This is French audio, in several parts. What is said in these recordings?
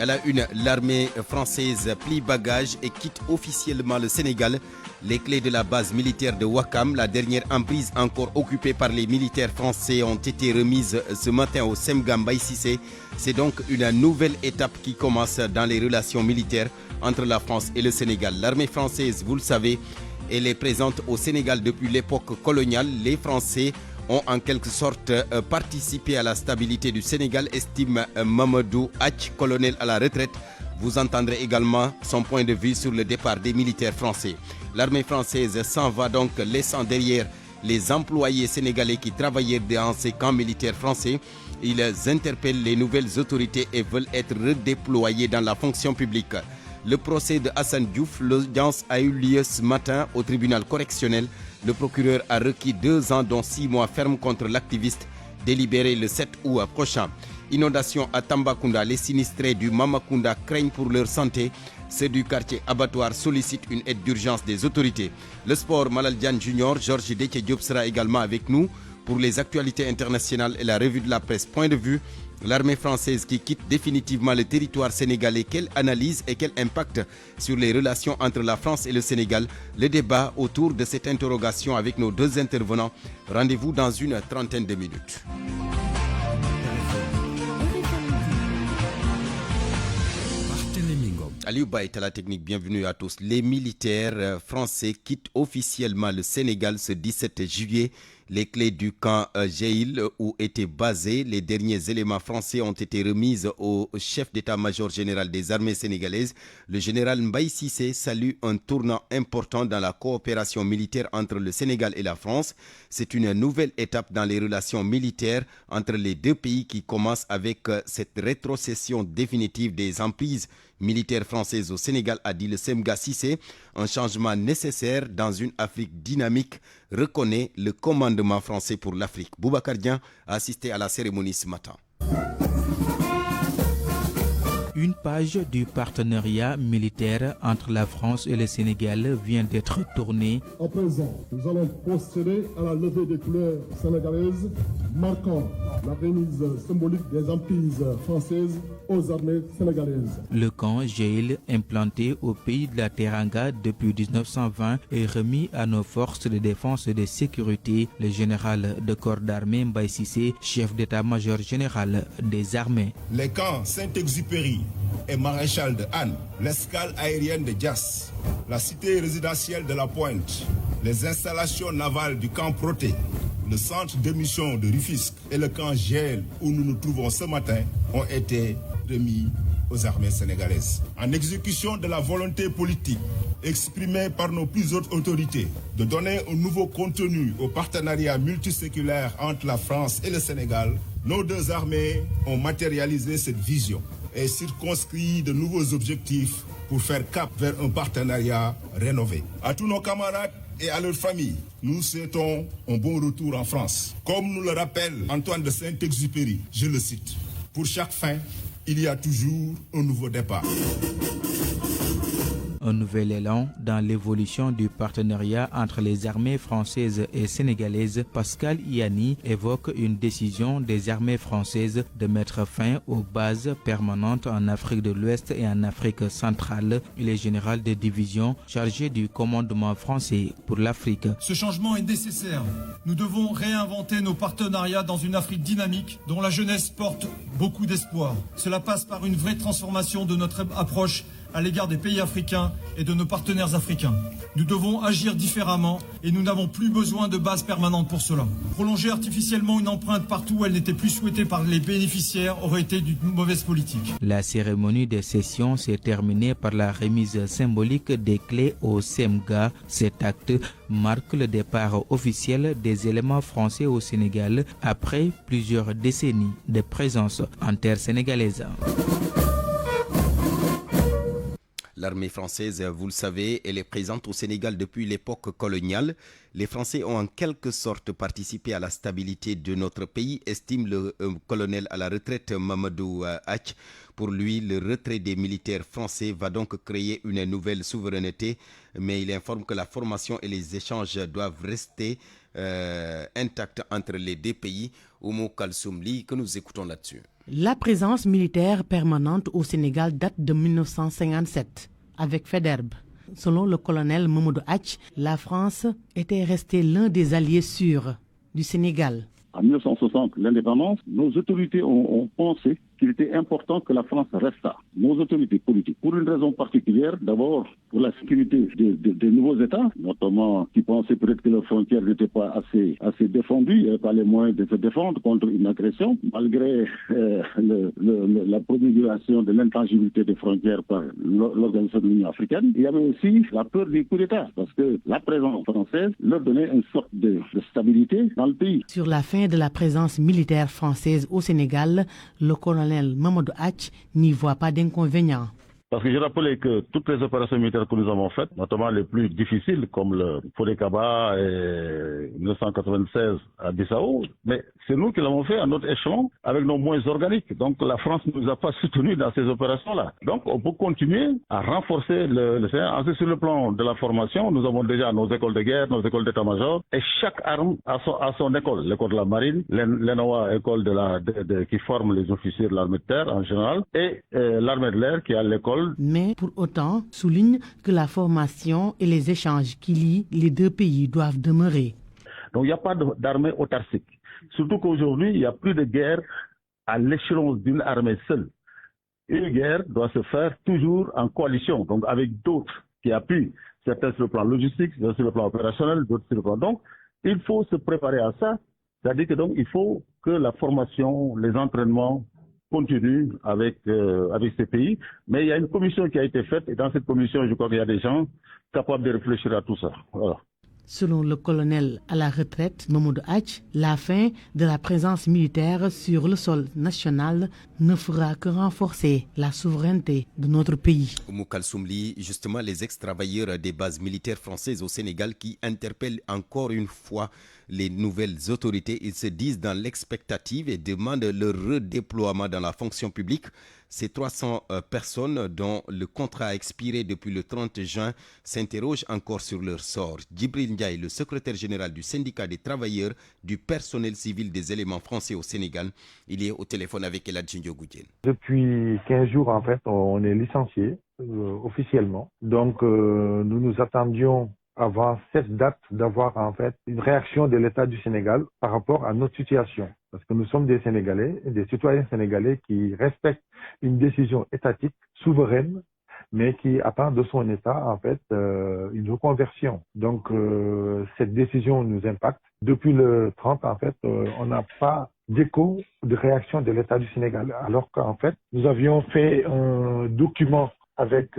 À la une, l'armée française plie bagages et quitte officiellement le Sénégal. Les clés de la base militaire de Ouakam, la dernière emprise encore occupée par les militaires français, ont été remises ce matin au SEMGA Mbaye Cissé. C'est donc une nouvelle étape qui commence dans les relations militaires entre la France et le Sénégal. L'armée française, vous le savez, elle est présente au Sénégal depuis l'époque coloniale. Les Français ont en quelque sorte participé à la stabilité du Sénégal, estime Mamadou Hatch, colonel à la retraite. Vous entendrez également son point de vue sur le départ des militaires français. L'armée française s'en va donc, laissant derrière les employés sénégalais qui travaillaient dans ces camps militaires français. Ils interpellent les nouvelles autorités et veulent être redéployés dans la fonction publique. Le procès de Hassan Diouf, l'audience a eu lieu ce matin au tribunal correctionnel. Le procureur a requis 2 ans dont 6 mois ferme contre l'activiste, délibéré le 7 août prochain. Inondation à Tambacounda, les sinistrés du Mamakunda craignent pour leur santé. Ceux du quartier abattoir sollicitent une aide d'urgence des autorités. Le sport, Malal Diane Junior, Georges Déthié Diop sera également avec nous pour les actualités internationales et la revue de la presse. Point de vue, l'armée française qui quitte définitivement le territoire sénégalais, quelle analyse et quel impact sur les relations entre la France et le Sénégal? Le débat autour de cette interrogation avec nos 2 intervenants. Rendez-vous dans une trentaine de minutes. Aliou Ba est à la technique, bienvenue à tous. Les militaires français quittent officiellement le Sénégal ce 17 juillet. Les clés du camp Jeil où étaient basés les derniers éléments français ont été remises au chef d'état-major général des armées sénégalaises. Le général Mbaye Cissé salue un tournant important dans la coopération militaire entre le Sénégal et la France. C'est une nouvelle étape dans les relations militaires entre les 2 pays qui commence avec cette rétrocession définitive des emprises militaires françaises au Sénégal, a dit le SEMGA Cissé. Un changement nécessaire dans une Afrique dynamique, reconnaît le commandement français pour l'Afrique. Boubacar Dian a assisté à la cérémonie ce matin. Une page du partenariat militaire entre la France et le Sénégal vient d'être tournée. À présent, nous allons procéder à la levée des couleurs sénégalaises, marquant la remise symbolique des emprises françaises aux armées sénégalaises. Le camp Jeil, implanté au pays de la Teranga depuis 1920, est remis à nos forces de défense et de sécurité. Le général de corps d'armée Mbaye Cissé, chef d'état-major général des armées. Les camps Saint-Exupéry et Maréchal de Anne, l'escale aérienne de Dias, la cité résidentielle de la Pointe, les installations navales du camp Proté, le centre de mission de Rufisque et le camp Jeil où nous nous trouvons ce matin ont été remis aux armées sénégalaises. En exécution de la volonté politique exprimée par nos plus hautes autorités de donner un nouveau contenu au partenariat multiséculaire entre la France et le Sénégal, nos 2 armées ont matérialisé cette vision et circonscrit de nouveaux objectifs pour faire cap vers un partenariat rénové. À tous nos camarades et à leurs familles, nous souhaitons un bon retour en France. Comme nous le rappelle Antoine de Saint-Exupéry, je le cite, « Pour chaque fin, il y a toujours un nouveau départ ». Un nouvel élan dans l'évolution du partenariat entre les armées françaises et sénégalaises. Pascal Iani évoque une décision des armées françaises de mettre fin aux bases permanentes en Afrique de l'Ouest et en Afrique centrale. Il est général de division chargé du commandement français pour l'Afrique. Ce changement est nécessaire. Nous devons réinventer nos partenariats dans une Afrique dynamique dont la jeunesse porte beaucoup d'espoir. Cela passe par une vraie transformation de notre approche à l'égard des pays africains et de nos partenaires africains. Nous devons agir différemment et nous n'avons plus besoin de bases permanentes pour cela. Prolonger artificiellement une empreinte partout où elle n'était plus souhaitée par les bénéficiaires aurait été d'une mauvaise politique. La cérémonie de cession s'est terminée par la remise symbolique des clés au SEMGA. Cet acte marque le départ officiel des éléments français au Sénégal après plusieurs décennies de présence en terre sénégalaise. L'armée française, vous le savez, elle est présente au Sénégal depuis l'époque coloniale. Les Français ont en quelque sorte participé à la stabilité de notre pays, estime le colonel à la retraite Mamadou Hatch. Pour lui, le retrait des militaires français va donc créer une nouvelle souveraineté, mais il informe que la formation et les échanges doivent rester intacte entre les deux pays. Oumou Kalsoum Ly, que nous écoutons là-dessus. La présence militaire permanente au Sénégal date de 1957 avec Faidherbe. Selon le colonel Mamadou Hatch, la France était restée l'un des alliés sûrs du Sénégal. En 1960, l'indépendance, nos autorités ont pensé qu'il était important que la France restât. Nos autorités politiques, pour une raison particulière, d'abord pour la sécurité des nouveaux États, notamment qui pensaient peut-être que leurs frontières n'étaient pas assez défendues, il n'y avait pas les moyens de se défendre contre une agression, malgré la promulgation de l'intangibilité des frontières par l'Organisation de l'Union africaine. Il y avait aussi la peur des coups d'État, parce que la présence française leur donnait une sorte de stabilité dans le pays. Sur la fin de la présence militaire française au Sénégal, le colonel Mamadou Hatch n'y voit pas d'inconvénient. Parce que je rappelais que toutes les opérations militaires que nous avons faites, notamment les plus difficiles comme le Fodé-Kaba et 1996 à Bissau, mais c'est nous qui l'avons fait à notre échelon avec nos moyens organiques. Donc la France ne nous a pas soutenus dans ces opérations-là. Donc on peut continuer à renforcer le Sahel. Ensuite, sur le plan de la formation, nous avons déjà nos écoles de guerre, nos écoles d'état-major, et chaque arme a son école. L'école de la marine, l'ENOA, école qui forme les officiers de l'armée de terre en général, et l'armée de l'air qui a l'école. Mais pour autant, souligne que la formation et les échanges qui lient les deux pays doivent demeurer. Donc il n'y a pas d'armée autarcique. Surtout qu'aujourd'hui, il n'y a plus de guerre à l'échelon d'une armée seule. Une guerre doit se faire toujours en coalition, donc avec d'autres qui appuient, certains sur le plan logistique, certains sur le plan opérationnel, d'autres sur le plan. Donc il faut se préparer à ça, c'est-à-dire que donc il faut que la formation, les entraînements continue avec ces pays, mais il y a une commission qui a été faite et dans cette commission, je crois qu'il y a des gens capables de réfléchir à tout ça. Voilà. Selon le colonel à la retraite Mamadou Hatch, la fin de la présence militaire sur le sol national ne fera que renforcer la souveraineté de notre pays. Oumou Kalsoum Ly, justement les ex-travailleurs des bases militaires françaises au Sénégal qui interpellent encore une fois les nouvelles autorités. Ils se disent dans l'expectative et demandent le redéploiement dans la fonction publique. Ces 300 personnes dont le contrat a expiré depuis le 30 juin s'interrogent encore sur leur sort. Djibril Ndiaye, le secrétaire général du syndicat des travailleurs du personnel civil des éléments français au Sénégal, il est au téléphone avec Eladji Ndiogoudiène. Depuis 15 jours, en fait, on est licencié officiellement. Donc, nous nous attendions avant cette date d'avoir en fait une réaction de l'État du Sénégal par rapport à notre situation. Parce que nous sommes des Sénégalais, des citoyens sénégalais qui respectent une décision étatique, souveraine, mais qui attend de son État en fait une reconversion. Donc cette décision nous impacte. Depuis le 30, en fait, on n'a pas d'écho de réaction de l'État du Sénégal, alors qu'en fait, nous avions fait un document avec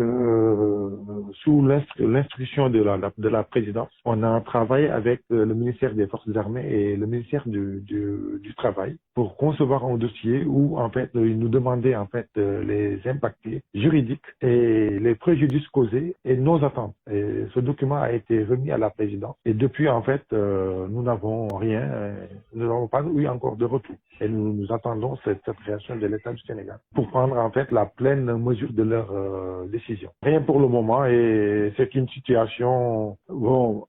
sous l'instruction de la présidence. On a travaillé avec le ministère des Forces armées et le ministère du Travail pour concevoir un dossier où en fait ils nous demandaient en fait les impactés juridiques et les préjudices causés et nos attentes. Et ce document a été remis à la présidence et depuis en fait nous n'avons rien, nous n'avons pas eu encore de retour. Et nous attendons cette réaction de l'État du Sénégal pour prendre en fait la pleine mesure de leur décision. Rien pour le moment et c'est une situation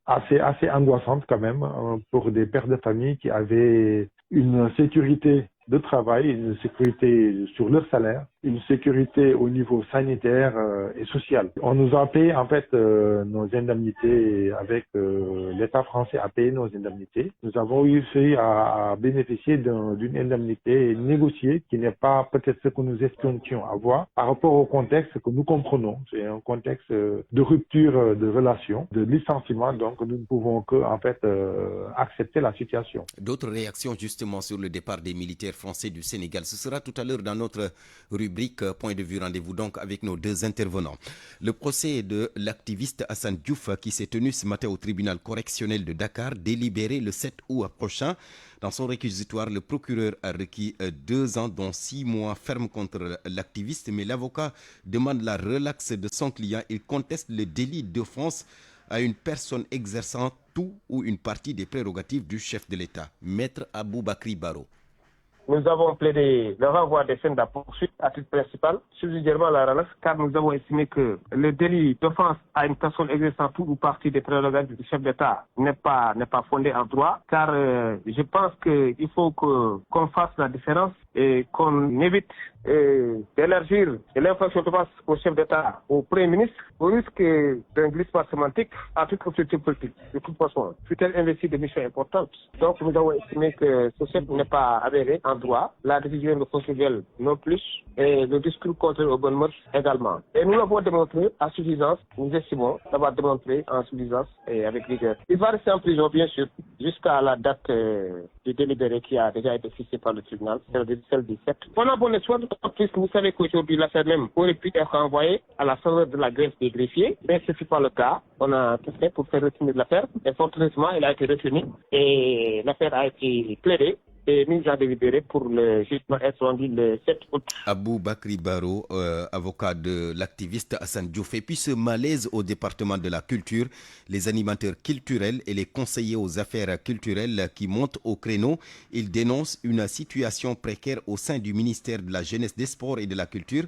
assez angoissante quand même pour des pères de famille qui avaient une sécurité de travail, une sécurité sur leur salaire, une sécurité au niveau sanitaire et social. On nous a payé en fait nos indemnités avec l'État français a payé nos indemnités. Nous avons réussi à bénéficier d'une indemnité négociée qui n'est pas peut-être ce que nous escomptions avoir par rapport au contexte que nous comprenons. C'est un contexte de rupture de relations, de licenciement, donc nous ne pouvons que en fait accepter la situation. D'autres réactions justement sur le départ des militaires français du Sénégal. Ce sera tout à l'heure dans notre rubrique Point de vue. Rendez-vous donc avec nos deux intervenants. Le procès de l'activiste Assane Diouf qui s'est tenu ce matin au tribunal correctionnel de Dakar, délibéré le 7 août prochain. Dans son réquisitoire, le procureur a requis 2 ans, dont 6 mois ferme contre l'activiste, mais l'avocat demande la relaxe de son client. Il conteste le délit d'offense à une personne exerçant tout ou une partie des prérogatives du chef de l'État, Maître Aboubakry Baro. nous avons plaidé le renvoi des scènes de la poursuite à titre principal, subsidiairement la relaxe, car nous avons estimé que le délit d'offense à une personne exerçant tout ou partie des prérogatives du chef d'État n'est pas fondé en droit, car je pense qu'il faut qu'on fasse la différence et qu'on évite d'élargir l'infraction d'offense au chef d'État, au Premier ministre, au risque d'un glissement sémantique à toute autorité politique. De toute façon, fut-elle investie de missions importantes. Donc nous avons estimé que ce chef n'est pas avéré en droit, la décision de constitutionnelle non plus, et le discours contraire aux bonnes mœurs également. Et nous l'avons démontré à suffisance, nous estimons l'avoir démontré en suffisance et avec rigueur. Il va rester en prison, bien sûr, jusqu'à la date du délibéré qui a déjà été fixée par le tribunal, celle du 7. On a bon espoir, puisque vous savez qu'aujourd'hui, l'affaire même aurait pu être envoyée à la faveur de la greffe des greffiers, mais ce ne fut pas le cas. On a tout fait pour faire retenir l'affaire, et fortunément, elle a été retenue, et l'affaire a été plaidée et mise à délibérer pour le jugement être rendu le 7 août. Abou Bakri Baro, avocat de l'activiste Hassan Diouf. Et puis ce malaise au département de la culture, les animateurs culturels et les conseillers aux affaires culturelles qui montent au créneau, ils dénoncent une situation précaire au sein du ministère de la Jeunesse, des Sports et de la Culture.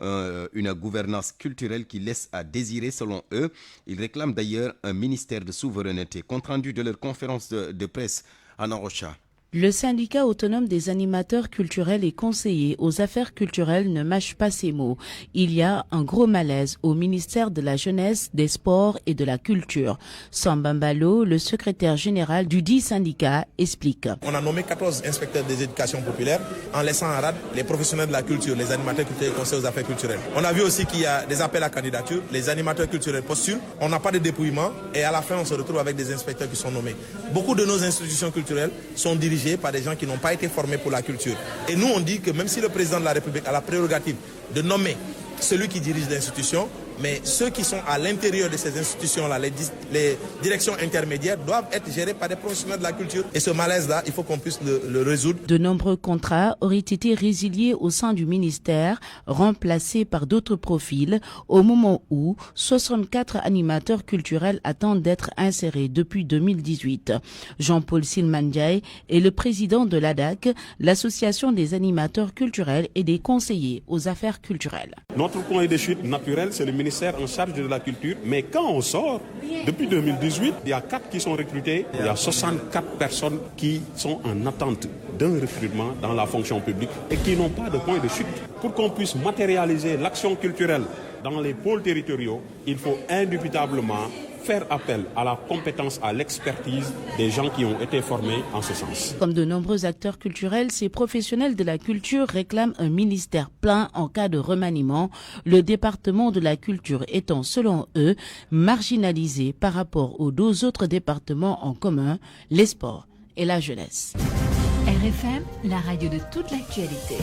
Une gouvernance culturelle qui laisse à désirer selon eux. Ils réclament d'ailleurs un ministère de souveraineté. Compte rendu de leur conférence de presse à Narocha. Le syndicat autonome des animateurs culturels et conseillers aux affaires culturelles ne mâche pas ses mots. Il y a un gros malaise au ministère de la Jeunesse, des Sports et de la Culture. Samba Mbalo, le secrétaire général du dit syndicat, explique. On a nommé 14 inspecteurs des éducations populaires en laissant en rade les professionnels de la culture, les animateurs culturels et conseillers aux affaires culturelles. On a vu aussi qu'il y a des appels à candidature, les animateurs culturels postulent, on n'a pas de dépouillement et à la fin on se retrouve avec des inspecteurs qui sont nommés. Beaucoup de nos institutions culturelles sont dirigées par des gens qui n'ont pas été formés pour la culture. Et nous, on dit que même si le président de la République a la prérogative de nommer celui qui dirige l'institution, mais ceux qui sont à l'intérieur de ces institutions-là, les directions intermédiaires, doivent être gérés par des professionnels de la culture. Et ce malaise-là, il faut qu'on puisse le résoudre. De nombreux contrats auraient été résiliés au sein du ministère, remplacés par d'autres profils, au moment où 64 animateurs culturels attendent d'être insérés depuis 2018. Jean-Paul Silmandiaï est le président de l'ADAC, l'association des animateurs culturels et des conseillers aux affaires culturelles. Notre point de chute naturel, c'est le ministère en charge de la culture. Mais quand on sort, depuis 2018, il y a 4 qui sont recrutés. Il y a 64 personnes qui sont en attente d'un recrutement dans la fonction publique et qui n'ont pas de point de chute. Pour qu'on puisse matérialiser l'action culturelle dans les pôles territoriaux, il faut indubitablement faire appel à la compétence, à l'expertise des gens qui ont été formés en ce sens. Comme de nombreux acteurs culturels, ces professionnels de la culture réclament un ministère plein en cas de remaniement, le département de la culture étant, selon eux, marginalisé par rapport aux 2 autres départements en commun, les sports et la jeunesse. RFM, la radio de toute l'actualité.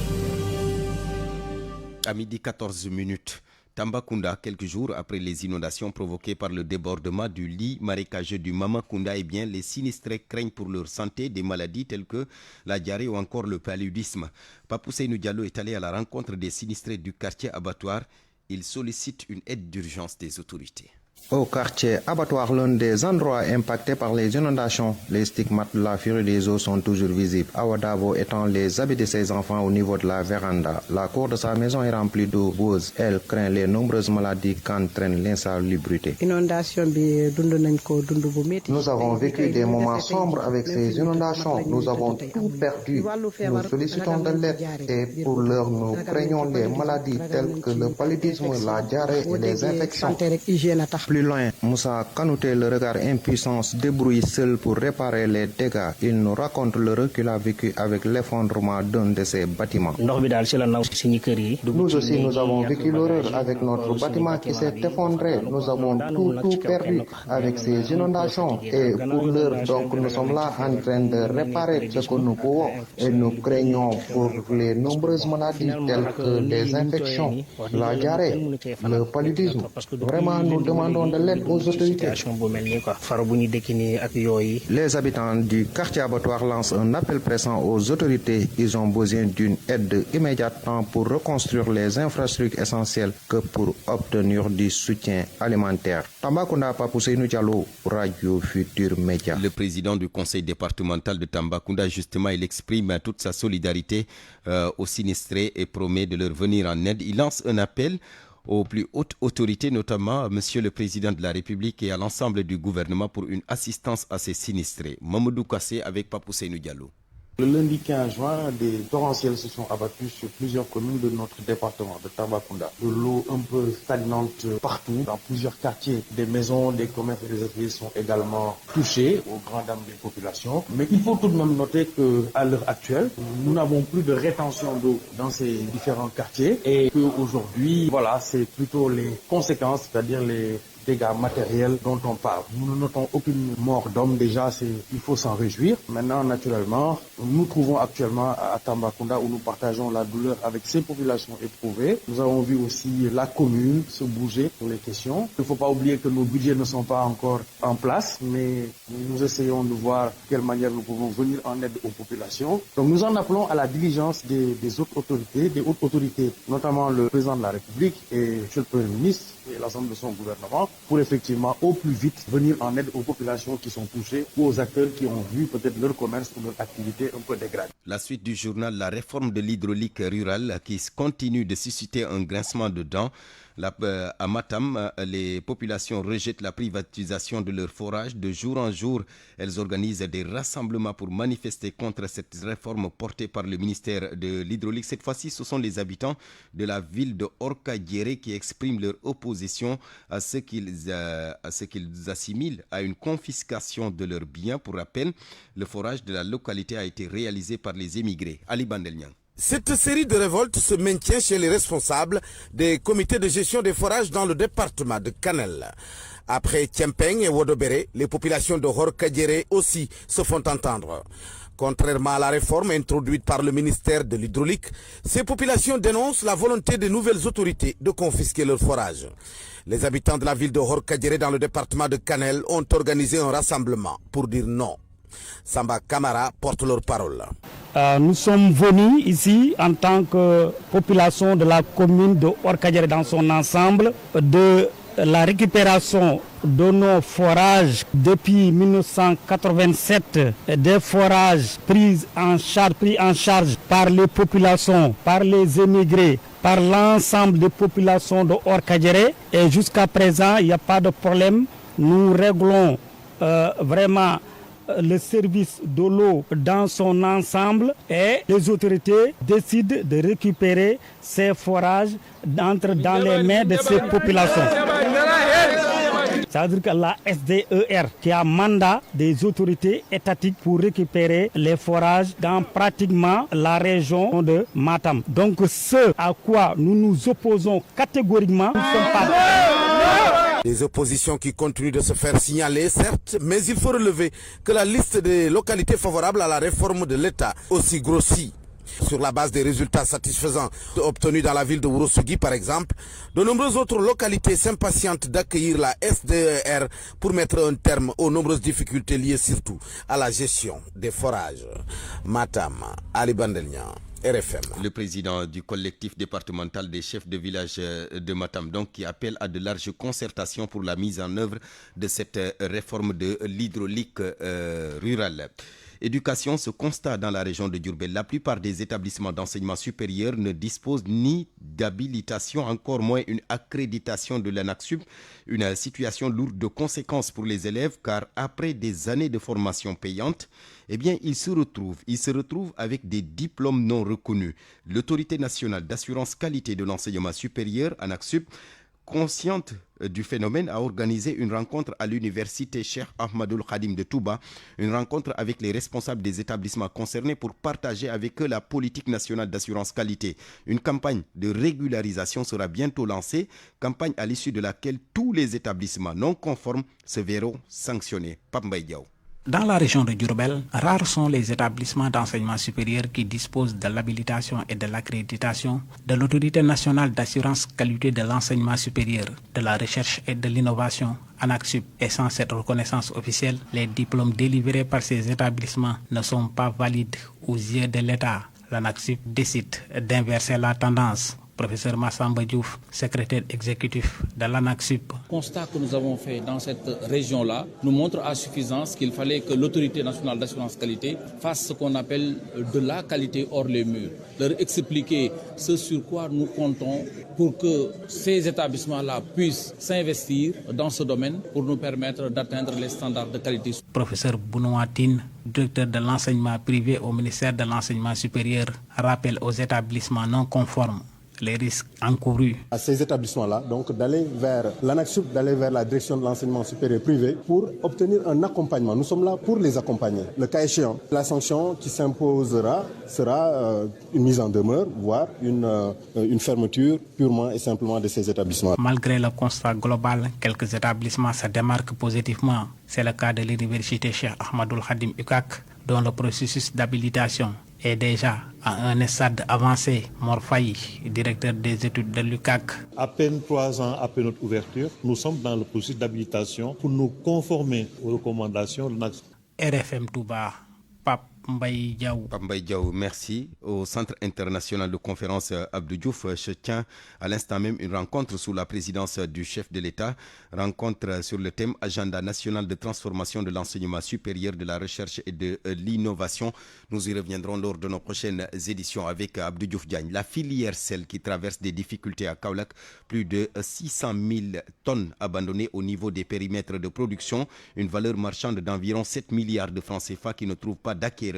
À midi 14 minutes. Tambacounda, quelques jours après les inondations provoquées par le débordement du lit marécageux du Mamakunda, les sinistrés craignent pour leur santé des maladies telles que la diarrhée ou encore le paludisme. Papou Seynou Diallo est allé à la rencontre des sinistrés du quartier abattoir. Il sollicite une aide d'urgence des autorités. Au quartier abattoir, l'un des endroits impactés par les inondations, les stigmates de la furie des eaux sont toujours visibles. Awadabo étend les habits de ses enfants au niveau de la véranda. La cour de sa maison est remplie d'eau boueuse. Elle craint les nombreuses maladies qu'entraîne l'insalubrité. Nous avons vécu des moments sombres avec ces inondations. Nous avons tout perdu. Nous sollicitons de l'aide et pour l'heure, nous craignons les maladies telles que le paludisme, la diarrhée et les infections. Plus loin, Moussa Kanouté, le regard impuissant, se débrouille seul pour réparer les dégâts. Il nous raconte l'heureux qu'il a vécu avec l'effondrement d'un de ses bâtiments. Nous aussi, nous avons vécu l'horreur avec notre bâtiment qui s'est effondré. Nous avons tout perdu avec ces inondations. Et pour l'heure, donc, nous sommes là en train de réparer ce que nous pouvons. Et nous craignons pour les nombreuses maladies telles que les infections, la diarrhée, le paludisme. Vraiment, nous demandons demandons de l'aide aux autorités. Les habitants du quartier abattoir lancent un appel pressant aux autorités. Ils ont besoin d'une aide immédiate tant pour reconstruire les infrastructures essentielles que pour obtenir du soutien alimentaire. Tambacounda, Papousseinou Diallo, Radio Futur Média. Le président du conseil départemental de Tambacounda, justement, il exprime toute sa solidarité aux sinistrés et promet de leur venir en aide. Il lance un appel aux plus hautes autorités, notamment Monsieur le Président de la République et à l'ensemble du gouvernement pour une assistance à ces sinistrés. Mamadou Kassé avec Papousseinou Diallo. Le lundi 15 juin, des torrentiels se sont abattus sur plusieurs communes de notre département de Tambacounda. De l'eau un peu stagnante partout, dans plusieurs quartiers. Des maisons, des commerces et des entreprises sont également touchés, aux grandes dames des populations. Mais il faut tout de même noter qu'à l'heure actuelle, nous n'avons plus de rétention d'eau dans ces différents quartiers et qu'aujourd'hui, voilà, c'est plutôt les conséquences, c'est-à-dire les dégâts matériels dont on parle. Nous ne notons aucune mort d'homme, déjà il faut s'en réjouir. Maintenant, naturellement, nous trouvons actuellement à Tambacounda où nous partageons la douleur avec ces populations éprouvées. Nous avons vu aussi la commune se bouger pour les questions. Il ne faut pas oublier que nos budgets ne sont pas encore en place, mais nous essayons de voir de quelle manière nous pouvons venir en aide aux populations. Donc nous en appelons à la diligence des autres autorités, des hautes autorités, notamment le président de la République et Monsieur le Premier ministre et l'ensemble de son gouvernement, pour effectivement au plus vite venir en aide aux populations qui sont touchées ou aux acteurs qui ont vu peut-être leur commerce ou leur activité un peu dégradée. La suite du journal, la réforme de l'hydraulique rurale qui continue de susciter un grincement de dents. À Matam, les populations rejettent la privatisation de leurs forages. De jour en jour, elles organisent des rassemblements pour manifester contre cette réforme portée par le ministère de l'Hydraulique. Cette fois-ci, ce sont les habitants de la ville de Orkadiéré qui expriment leur opposition à ce qu'ils assimilent à une confiscation de leurs biens. Pour rappel, le forage de la localité a été réalisé par les émigrés. Ali Bandelnian. Cette série de révoltes se maintient chez les responsables des comités de gestion des forages dans le département de Kanel. Après Tiempeng et Wodobere, les populations de Orkadiéré aussi se font entendre. Contrairement à la réforme introduite par le ministère de l'Hydraulique, ces populations dénoncent la volonté des nouvelles autorités de confisquer leurs forages. Les habitants de la ville de Orkadiéré dans le département de Kanel ont organisé un rassemblement pour dire non. Samba Kamara porte leur parole. Nous sommes venus ici en tant que population de la commune de Orkadiéré dans son ensemble de la récupération de nos forages depuis 1987, des forages pris en charge par les populations, par les émigrés, par l'ensemble des populations de Orkadiéré. Et jusqu'à présent, il n'y a pas de problème. Nous réglons vraiment le service de l'eau dans son ensemble et les autorités décident de récupérer ces forages dans les mains de ces populations. C'est-à-dire que la SDER qui a mandat des autorités étatiques pour récupérer les forages dans pratiquement la région de Matam. Donc ce à quoi nous nous opposons catégoriquement, nous ne sommes pas... Des oppositions qui continuent de se faire signaler, certes, mais il faut relever que la liste des localités favorables à la réforme de l'État aussi grossit. Sur la base des résultats satisfaisants obtenus dans la ville de Ourossogui, par exemple, de nombreuses autres localités s'impatientent d'accueillir la SDER pour mettre un terme aux nombreuses difficultés liées surtout à la gestion des forages. Matam, Ali Bandelnian. RFM. Le président du collectif départemental des chefs de village de Matam, donc, qui appelle à de larges concertations pour la mise en œuvre de cette réforme de l'hydraulique rurale. Éducation, ce constat dans la région de Diourbel. La plupart des établissements d'enseignement supérieur ne disposent ni d'habilitation, encore moins une accréditation de l'ANAQ-Sup. Une situation lourde de conséquences pour les élèves car après des années de formation payante, eh bien, ils se retrouvent avec des diplômes non reconnus. L'Autorité nationale d'assurance qualité de l'enseignement supérieur, ANAQ-Sup, consciente du phénomène, a organisé une rencontre à l'université Cheikh Ahmadoul Khadim de Touba, une rencontre avec les responsables des établissements concernés pour partager avec eux la politique nationale d'assurance qualité. Une campagne de régularisation sera bientôt lancée, campagne à l'issue de laquelle tous les établissements non conformes se verront sanctionnés. Pape Mbaye Diaw. Dans la région de Diourbel, rares sont les établissements d'enseignement supérieur qui disposent de l'habilitation et de l'accréditation de l'Autorité nationale d'assurance qualité de l'enseignement supérieur, de la recherche et de l'innovation, ANAQ-Sup. Et sans cette reconnaissance officielle, les diplômes délivrés par ces établissements ne sont pas valides aux yeux de l'État. L'ANAQ-Sup décide d'inverser la tendance. Professeur Massamba Diouf, secrétaire exécutif de l'ANAQ-Sup. Le constat que nous avons fait dans cette région-là nous montre à suffisance qu'il fallait que l'autorité nationale d'assurance qualité fasse ce qu'on appelle de la qualité hors les murs. Leur expliquer ce sur quoi nous comptons pour que ces établissements-là puissent s'investir dans ce domaine pour nous permettre d'atteindre les standards de qualité. Professeur Bounouatine, directeur de l'enseignement privé au ministère de l'enseignement supérieur, rappelle aux établissements non conformes les risques encourus. À ces établissements-là, donc d'aller vers l'ANAQ-Sup, d'aller vers la direction de l'enseignement supérieur privé pour obtenir un accompagnement. Nous sommes là pour les accompagner. Le cas échéant, la sanction qui s'imposera sera une mise en demeure, voire une fermeture purement et simplement de ces établissements. Malgré le constat global, quelques établissements se démarquent positivement. C'est le cas de l'université Cheikh Ahmadoul Khadim UCAC, dont le processus d'habilitation est déjà à un stade avancé. Morfaï, directeur des études de l'UCAC. À peine 3 ans après notre ouverture, nous sommes dans le processus d'habilitation pour nous conformer aux recommandations de l'ANAQ. RFM Touba, Pape Mbaye Diaw, merci. Au Centre international de conférence Abdou Diouf se tient à l'instant même une rencontre sous la présidence du chef de l'État. Rencontre sur le thème Agenda national de transformation de l'enseignement supérieur, de la recherche et de l'innovation. Nous y reviendrons lors de nos prochaines éditions avec Abdou Diouf Diagne. La filière sel qui traverse des difficultés à Kaolack, plus de 600 000 tonnes abandonnées au niveau des périmètres de production, une valeur marchande d'environ 7 milliards de francs CFA qui ne trouve pas d'acquéreur.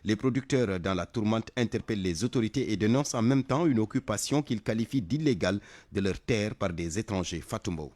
Les producteurs dans la tourmente interpellent les autorités et dénoncent en même temps une occupation qu'ils qualifient d'illégale de leurs terres par des étrangers. Fatoumbo.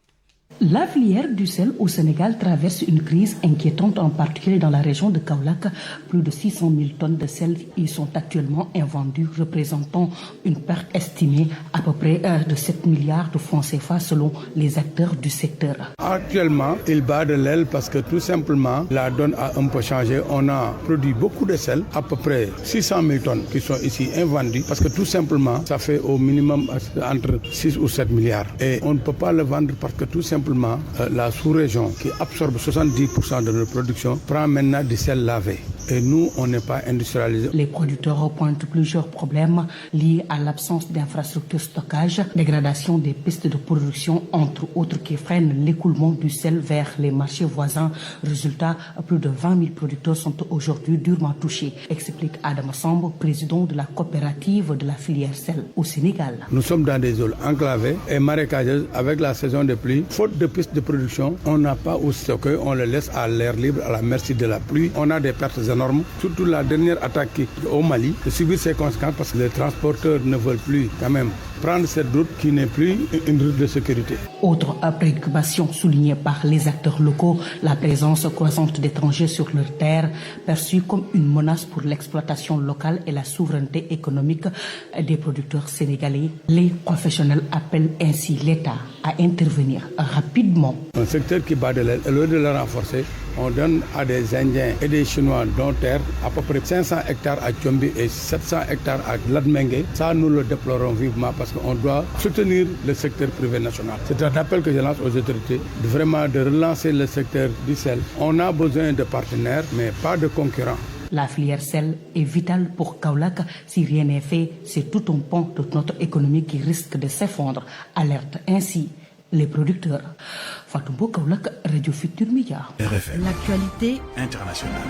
La filière du sel au Sénégal traverse une crise inquiétante, en particulier dans la région de Kaolack. Plus de 600 000 tonnes de sel y sont actuellement invendues, représentant une perte estimée à peu près de 7 milliards de francs CFA selon les acteurs du secteur. Actuellement, il bat de l'aile parce que tout simplement, la donne a un peu changé. On a produit beaucoup de sel, à peu près 600 000 tonnes qui sont ici invendues parce que tout simplement, ça fait au minimum entre 6 ou 7 milliards. Et on ne peut pas le vendre parce que tout simplement, la sous-région qui absorbe 70% de notre production prend maintenant du sel lavé. Et nous, on n'est pas industrialisés. Les producteurs pointent plusieurs problèmes liés à l'absence d'infrastructures de stockage, dégradation des pistes de production, entre autres, qui freinent l'écoulement du sel vers les marchés voisins. Résultat, plus de 20 000 producteurs sont aujourd'hui durement touchés, explique Adam Sambo, président de la coopérative de la filière sel au Sénégal. Nous sommes dans des zones enclavées et marécageuses avec la saison des pluies. Faute de pistes de production, on n'a pas où stocker, on le laisse à l'air libre, à la merci de la pluie. On a des pertes énormes, surtout la dernière attaque au Mali, de subir ses conséquences parce que les transporteurs ne veulent plus quand même prendre cette route qui n'est plus une route de sécurité. Autre préoccupation soulignée par les acteurs locaux, la présence croissante d'étrangers sur leurs terres, perçue comme une menace pour l'exploitation locale et la souveraineté économique des producteurs sénégalais. Les professionnels appellent ainsi l'État à intervenir rapidement. Un secteur qui bat de l'aile, au lieu de le renforcer, on donne à des Indiens et des Chinois dont terre à peu près 500 hectares à Tchombi et 700 hectares à Ladmengue. Ça, nous le déplorons vivement parce qu'on doit soutenir le secteur privé national. C'est un appel que je lance aux autorités de relancer le secteur du sel. On a besoin de partenaires, mais pas de concurrents. La filière sel est vitale pour Kaolack. Si rien n'est fait, c'est tout un pan de notre économie qui risque de s'effondrer. Alerte ainsi les producteurs. Fatou Kaolack, Radio Futur Média. RFM. L'actualité internationale.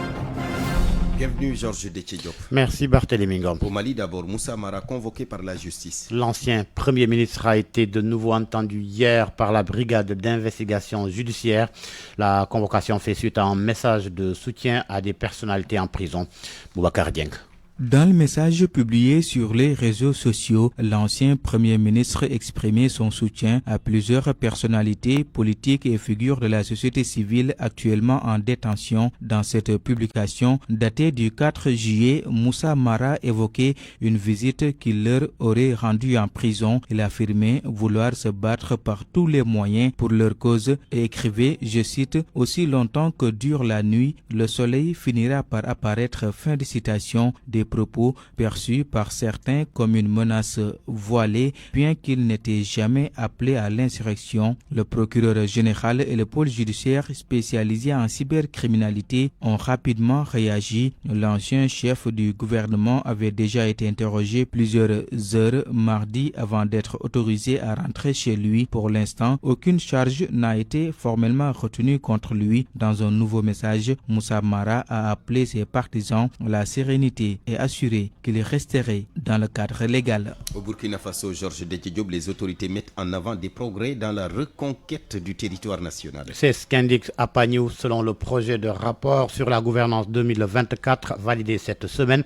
Bienvenue Georges Déthié-Diop. Merci Barthélémy Ngom. Au Mali d'abord, Moussa Mara convoqué par la justice. L'ancien Premier ministre a été de nouveau entendu hier par la brigade d'investigation judiciaire. La convocation fait suite à un message de soutien à des personnalités en prison. Boubacar Dieng. Dans le message publié sur les réseaux sociaux, l'ancien Premier ministre exprimait son soutien à plusieurs personnalités politiques et figures de la société civile actuellement en détention. Dans cette publication datée du 4 juillet, Moussa Mara évoquait une visite qu'il leur aurait rendue en prison. Il affirmait vouloir se battre par tous les moyens pour leur cause et écrivait, je cite, « Aussi longtemps que dure la nuit, le soleil finira par apparaître ». Fin de citation. Des propos perçus par certains comme une menace voilée, bien qu'il n'était jamais appelé à l'insurrection. Le procureur général et le pôle judiciaire spécialisé en cybercriminalité ont rapidement réagi. L'ancien chef du gouvernement avait déjà été interrogé plusieurs heures mardi avant d'être autorisé à rentrer chez lui. Pour l'instant, aucune charge n'a été formellement retenue contre lui. Dans un nouveau message, Moussa Mara a appelé ses partisans à la sérénité et assuré qu'il resterait dans le cadre légal. Au Burkina Faso, Georges Déthié Diop, les autorités mettent en avant des progrès dans la reconquête du territoire national. C'est ce qu'indique APANEW selon le projet de rapport sur la gouvernance 2024 validé cette semaine.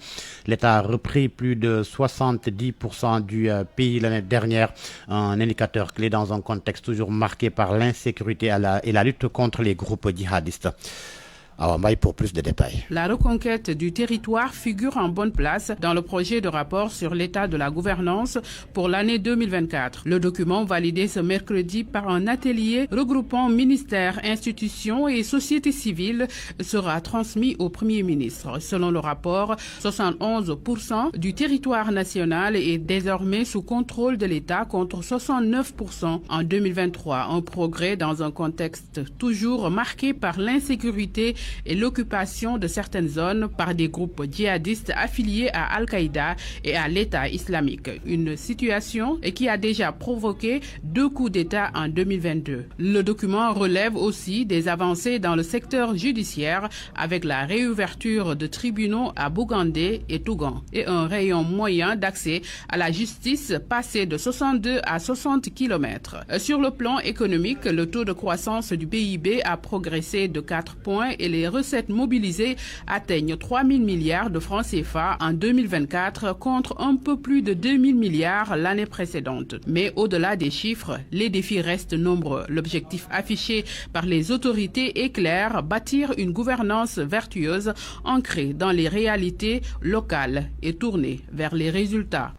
L'État a repris plus de 70% du pays l'année dernière, un indicateur clé dans un contexte toujours marqué par l'insécurité et la lutte contre les groupes djihadistes. Pour plus de détails. La reconquête du territoire figure en bonne place dans le projet de rapport sur l'état de la gouvernance pour l'année 2024. Le document validé ce mercredi par un atelier regroupant ministères, institutions et sociétés civiles sera transmis au Premier ministre. Selon le rapport, 71% du territoire national est désormais sous contrôle de l'État contre 69% en 2023. Un progrès dans un contexte toujours marqué par l'insécurité et l'occupation de certaines zones par des groupes djihadistes affiliés à Al-Qaïda et à l'État islamique. Une situation qui a déjà provoqué 2 coups d'État en 2022. Le document relève aussi des avancées dans le secteur judiciaire avec la réouverture de tribunaux à Bougandé et Tougan et un rayon moyen d'accès à la justice passé de 62 à 60 km. Sur le plan économique, le taux de croissance du PIB a progressé de 4 points et les recettes mobilisées atteignent 3 000 milliards de francs CFA en 2024 contre un peu plus de 2 000 milliards l'année précédente. Mais au-delà des chiffres, les défis restent nombreux. L'objectif affiché par les autorités est clair, bâtir une gouvernance vertueuse ancrée dans les réalités locales et tournée vers les résultats.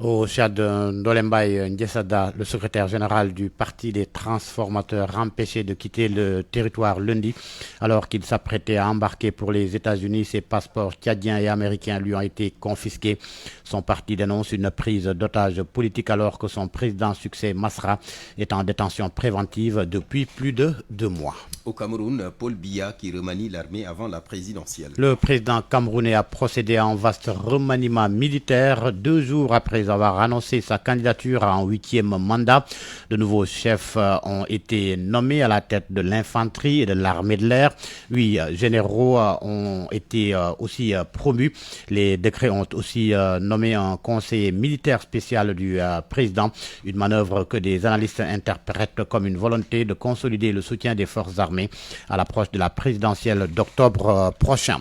Au Tchad, Ndolembaye Ndiessada, le secrétaire général du Parti des transformateurs, empêché de quitter le territoire lundi alors qu'il s'apprêtait à embarquer pour les États-Unis. Ses passeports tchadiens et américains lui ont été confisqués. Son parti dénonce une prise d'otage politique alors que son président succès Masra est en détention préventive depuis plus de 2 mois. Au Cameroun, Paul Biya qui remanie l'armée avant la présidentielle. Le président camerounais a procédé à un vaste remaniement militaire 2 jours après avoir annoncé sa candidature en 8e mandat. De nouveaux chefs ont été nommés à la tête de l'infanterie et de l'armée de l'air. 8 généraux ont été aussi promus. Les décrets ont aussi nommé un conseiller militaire spécial du président. Une manœuvre que des analystes interprètent comme une volonté de consolider le soutien des forces armées à l'approche de la présidentielle d'octobre prochain.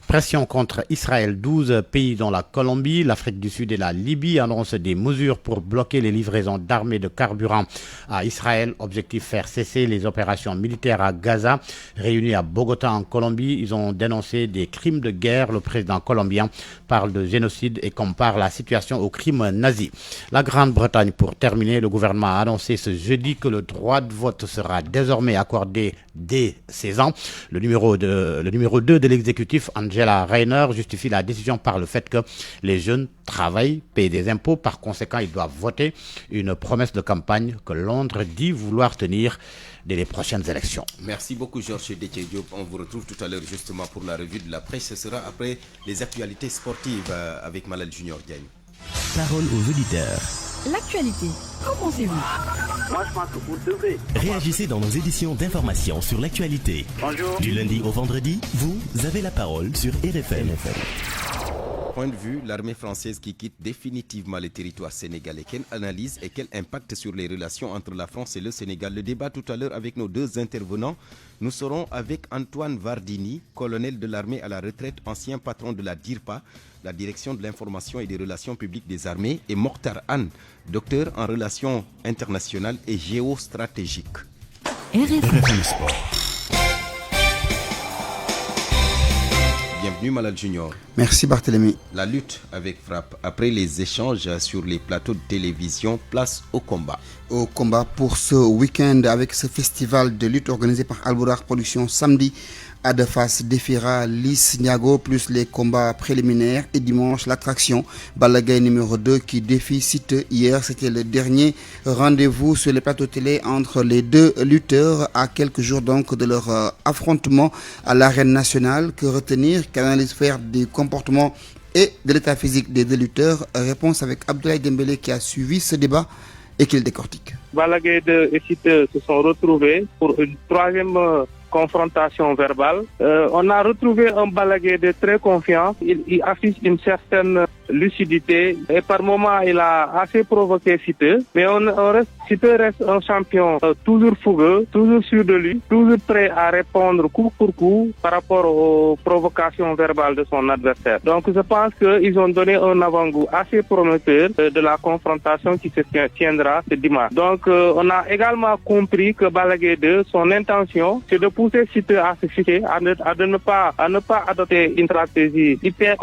Pression contre Israël. 12 pays dont la Colombie, l'Afrique du Sud et la Libye annoncent des mesures pour bloquer les livraisons d'armes de carburant à Israël. Objectif faire cesser les opérations militaires à Gaza. Réunis à Bogota en Colombie, ils ont dénoncé des crimes de guerre. Le président colombien parle de génocide et compare la situation aux crimes nazis. La Grande-Bretagne, pour terminer, le gouvernement a annoncé ce jeudi que le droit de vote sera désormais accordé dès 16 ans. Le numéro 2 de l'exécutif, Angela Rayner, justifie la décision par le fait que les jeunes travaillent, payent des impôts. Par conséquent, ils doivent voter, une promesse de campagne que Londres dit vouloir tenir dès les prochaines élections. Merci beaucoup Georges Déthié Diop. On vous retrouve tout à l'heure justement pour la revue de la presse. Ce sera après les actualités sportives avec Malal Junior Diagne. Parole aux auditeurs. L'actualité, qu'en pensez-vous? Moi, je pense que vous devez. Réagissez dans nos éditions d'information sur l'actualité. Bonjour. Du lundi au vendredi, vous avez la parole sur RFM. point de vue, l'armée française qui quitte définitivement le territoire sénégalais, quelle analyse et quel impact sur les relations entre la France et le Sénégal? Le débat tout à l'heure avec nos deux intervenants. Nous serons avec Antoine Vardini, colonel de l'armée à la retraite, ancien patron de la DIRPA, la direction de l'information et des relations publiques des armées, et Mokhtar Anne, docteur en relations internationales et géostratégiques. RFM Sport. Bienvenue Malal Junior. Merci Barthélémy. La lutte avec frappe. Après les échanges sur les plateaux de télévision, place au combat. Au combat pour ce week-end avec ce festival de lutte organisé par Albourakh Productions samedi. Adefas défiera Liss Niago plus les combats préliminaires et dimanche l'attraction Balla Gaye numéro 2 qui défie Siteu. Hier c'était le dernier rendez-vous sur les plateaux télé entre les deux lutteurs à quelques jours donc de leur affrontement à l'arène nationale. Que retenir, qu'analyse faire du comportement et de l'état physique des deux lutteurs? Réponse avec Abdoulaye Dembélé qui a suivi ce débat et qui le décortique. Balla Gaye 2 et Siteu se sont retrouvés pour une troisième confrontation verbale. On a retrouvé un Balla Gaye de très confiant. Il affiche une certaine lucidité et par moments il a assez provoqué Siteu. Mais Siteu reste un champion toujours fougueux, toujours sûr de lui, toujours prêt à répondre coup pour coup par rapport aux provocations verbales de son adversaire. Donc je pense qu'ils ont donné un avant-goût assez prometteur de la confrontation qui se tiendra ce dimanche. Donc on a également compris que Balla Gaye 2, son intention, c'est de pousser Siteu à se ficher, à ne pas adopter une stratégie hyper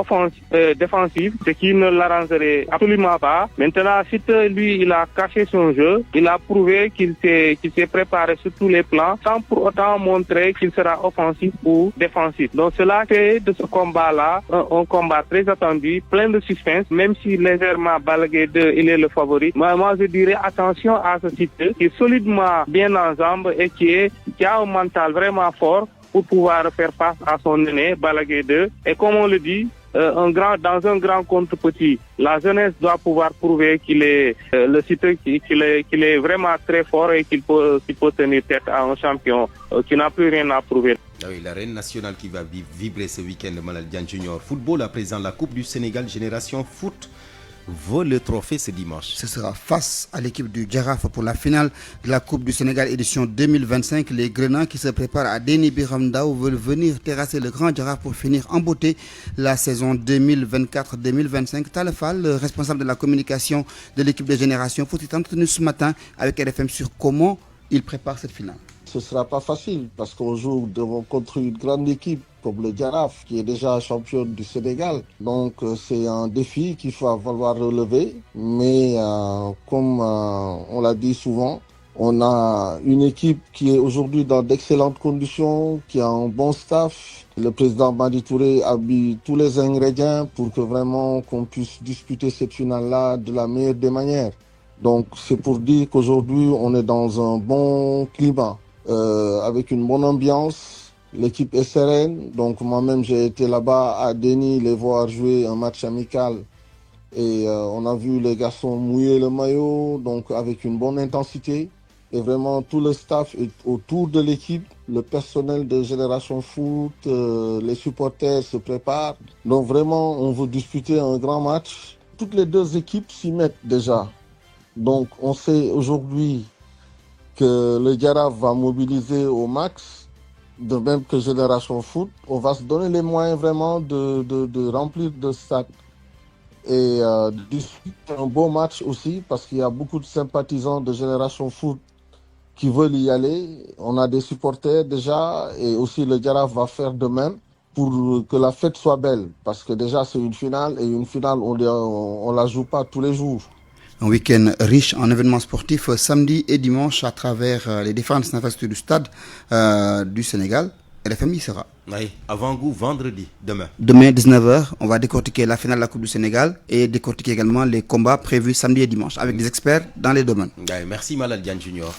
défensive, ce qui ne l'arrangerait absolument pas. Maintenant, Siteu, lui, il a caché son jeu. Il a prouvé qu'il s'est préparé sur tous les plans, sans pour autant montrer qu'il sera offensif ou défensif. Donc cela fait de ce combat-là un combat très attendu, plein de suspense, même si légèrement Balla Gaye 2, il est le favori. Moi, je dirais attention à ce Siteu, qui est solidement bien en jambes et qui a un mental vraiment fort pour pouvoir faire face à son aîné, Balla Gaye 2. Et comme on le dit, dans un grand contre petit, la jeunesse doit pouvoir prouver qu'il est le Siteu, qu'il est vraiment très fort et qu'il peut tenir tête à un champion qui n'a plus rien à prouver. Ah oui, l'arène nationale qui va vibrer ce week-end, Malal Diagne Junior. Football à présent, la Coupe du Sénégal Génération Foot vole le trophée ce dimanche. Ce sera face à l'équipe du Jaraaf pour la finale de la Coupe du Sénégal édition 2025. Les Grenats qui se préparent à Déni Biram Ndao veulent venir terrasser le Grand Jaraaf pour finir en beauté la saison 2024-2025. Talefal, le responsable de la communication de l'équipe de Génération Foot, est entretenu ce matin avec RFM sur comment il prépare cette finale. Ce ne sera pas facile parce qu'on joue contre une grande équipe comme le Jaraaf qui est déjà champion du Sénégal. Donc c'est un défi qu'il va falloir relever. Mais comme on l'a dit souvent, on a une équipe qui est aujourd'hui dans d'excellentes conditions, qui a un bon staff. Le président Madi Touré a mis tous les ingrédients pour que vraiment qu'on puisse disputer cette finale-là de la meilleure des manières. Donc c'est pour dire qu'aujourd'hui on est dans un bon climat, avec une bonne ambiance. L'équipe est sereine, donc moi-même j'ai été là-bas à Déni les voir jouer un match amical et on a vu les garçons mouiller le maillot, donc avec une bonne intensité. Et vraiment tout le staff est autour de l'équipe, le personnel de Génération Foot, les supporters se préparent. Donc vraiment on veut disputer un grand match. Toutes les deux équipes s'y mettent déjà. Donc on sait aujourd'hui que le Jaraaf va mobiliser au max. De même que Génération Foot, on va se donner les moyens vraiment de remplir de stade et de disputer un beau match aussi parce qu'il y a beaucoup de sympathisants de Génération Foot qui veulent y aller. On a des supporters déjà et aussi le Jaraaf va faire de même pour que la fête soit belle parce que déjà c'est une finale et une finale on la joue pas tous les jours. Un week-end riche en événements sportifs samedi et dimanche à travers les différentes infrastructures du stade du Sénégal. RFM y sera. Oui, avant-goût vendredi, demain. Demain, 19h, on va décortiquer la finale de la Coupe du Sénégal et décortiquer également les combats prévus samedi et dimanche avec des experts dans les domaines. Oui, merci Malal Diagne Junior.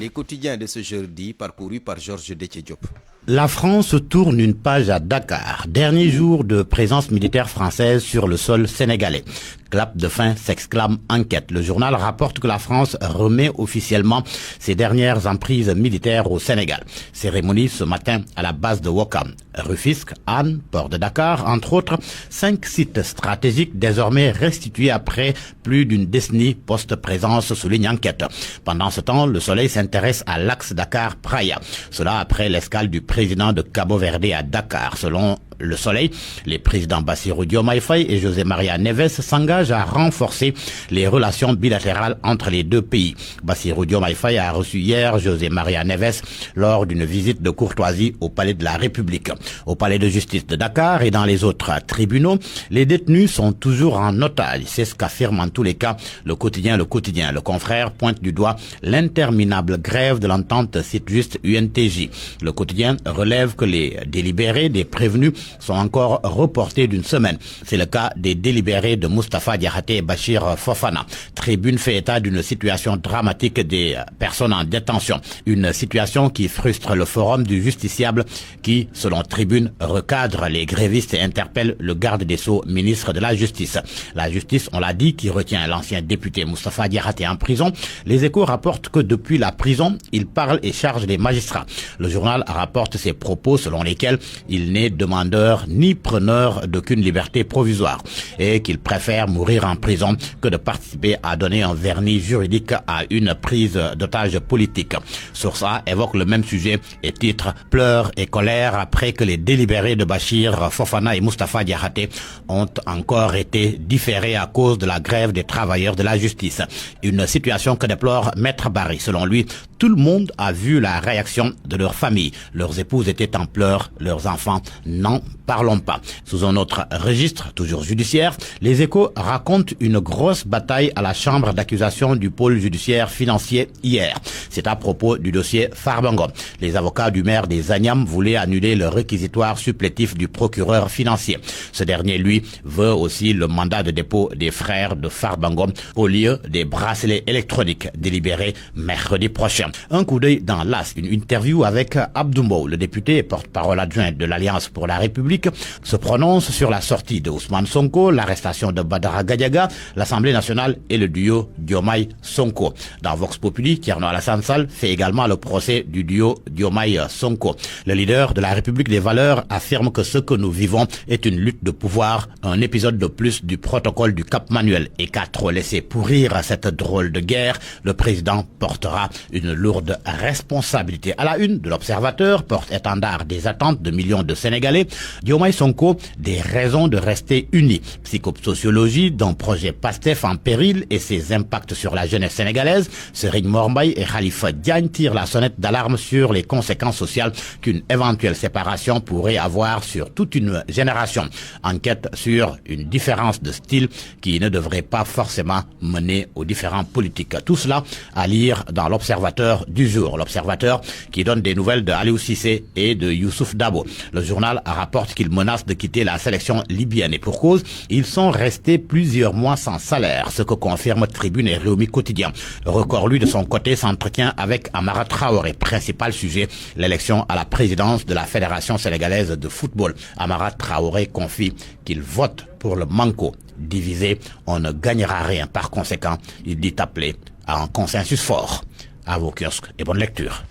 Les quotidiens de ce jeudi parcourus par Georges Déthié Diop. La France tourne une page à Dakar. Dernier jour de présence militaire française sur le sol sénégalais. Clap de fin, s'exclame Enquête. Le journal rapporte que la France remet officiellement ses dernières emprises militaires au Sénégal. Cérémonie ce matin à la base de Ouakam. Rufisque, Anne, Port de Dakar, entre autres, 5 sites stratégiques désormais restitués après plus d'une décennie post-présence, souligne Enquête. Pendant ce temps, le Soleil s'intéresse à l'axe Dakar-Praia. Cela après l'escale du président de Cabo Verde à Dakar. Selon Le Soleil, les présidents Bassirou Diomaye Faye et José María Neves s'engagent à renforcer les relations bilatérales entre les deux pays. Bassirou Diomaye Faye a reçu hier José María Neves lors d'une visite de courtoisie au Palais de la République. Au Palais de justice de Dakar et dans les autres tribunaux, les détenus sont toujours en otage. C'est ce qu'affirme en tous les cas le quotidien. Le confrère pointe du doigt l'interminable grève de l'entente site juste UNTJ. Le quotidien relève que les délibérés des prévenus sont encore reportés d'une semaine. C'est le cas des délibérés de Moustapha Diakhaté et Bachir Fofana. Tribune fait état d'une situation dramatique des personnes en détention. Une situation qui frustre le forum du justiciable qui, selon Tribune, recadre les grévistes et interpelle le garde des Sceaux, ministre de la Justice. La justice, on l'a dit, qui retient l'ancien député Moustapha Diakhaté en prison. Les Échos rapportent que depuis la prison, il parle et charge les magistrats. Le journal rapporte ses propos selon lesquels il n'est demandeur ni preneur d'aucune liberté provisoire et qu'il préfère mourir en prison que de participer à donner un vernis juridique à une prise d'otage politique. Source A évoque le même sujet et titre « Pleurs et colère après que les délibérés de Bachir Fofana et Moustapha Diakhaté ont encore été différés à cause de la grève des travailleurs de la justice ». Une situation que déplore Maître Barry. Selon lui, tout le monde a vu la réaction de leur famille. Leurs épouses étaient en pleurs, leurs enfants n'en parlons pas. Sous un autre registre, toujours judiciaire, les Échos racontent une grosse bataille à la chambre d'accusation du pôle judiciaire financier hier. C'est à propos du dossier Farbango. Les avocats du maire des Agnam voulaient annuler le réquisitoire supplétif du procureur financier. Ce dernier, lui, veut aussi le mandat de dépôt des frères de Farbango au lieu des bracelets électroniques délibérés mercredi prochain. Un coup d'œil dans l'As, une interview avec Abdoumbo, le député et porte-parole adjoint de l'Alliance pour la République, se prononce sur la sortie de Ousmane Sonko, l'arrestation de Badara Gadiaga, l'Assemblée nationale et le duo Diomaye-Sonko. Dans Vox Populi, Thierno Alassane Sall fait également le procès du duo Diomaye-Sonko. Le leader de la République des valeurs affirme que ce que nous vivons est une lutte de pouvoir, un épisode de plus du protocole du Cap Manuel, et qu'à trop laisser pourrir cette drôle de guerre, le président portera une lourde responsabilité. À la une de l'Observateur, porte-étendard des attentes de millions de Sénégalais, Diomaye Sonko, des raisons de rester unis. Psychosociologie d'un projet PASTEF en péril et ses impacts sur la jeunesse sénégalaise. Serigne Mor Mbaye et Khalifa Diagne tirent la sonnette d'alarme sur les conséquences sociales qu'une éventuelle séparation pourrait avoir sur toute une génération. Enquête sur une différence de style qui ne devrait pas forcément mener aux différents politiques. Tout cela à lire dans l'Observateur du jour. L'Observateur qui donne des nouvelles de Aliou Cissé et de Youssouf Dabo. Le journal rapporte qu'ils menacent de quitter la sélection libyenne et pour cause, ils sont restés plusieurs mois sans salaire, ce que confirme Tribune et Rewmi Quotidien. Record, lui, de son côté, s'entretient avec Amara Traoré. Principal sujet, l'élection à la présidence de la Fédération sénégalaise de football. Amara Traoré confie qu'il vote pour le Manko. Divisé, on ne gagnera rien. Par conséquent, il dit appeler à un consensus fort. À vos kiosques et bonne lecture.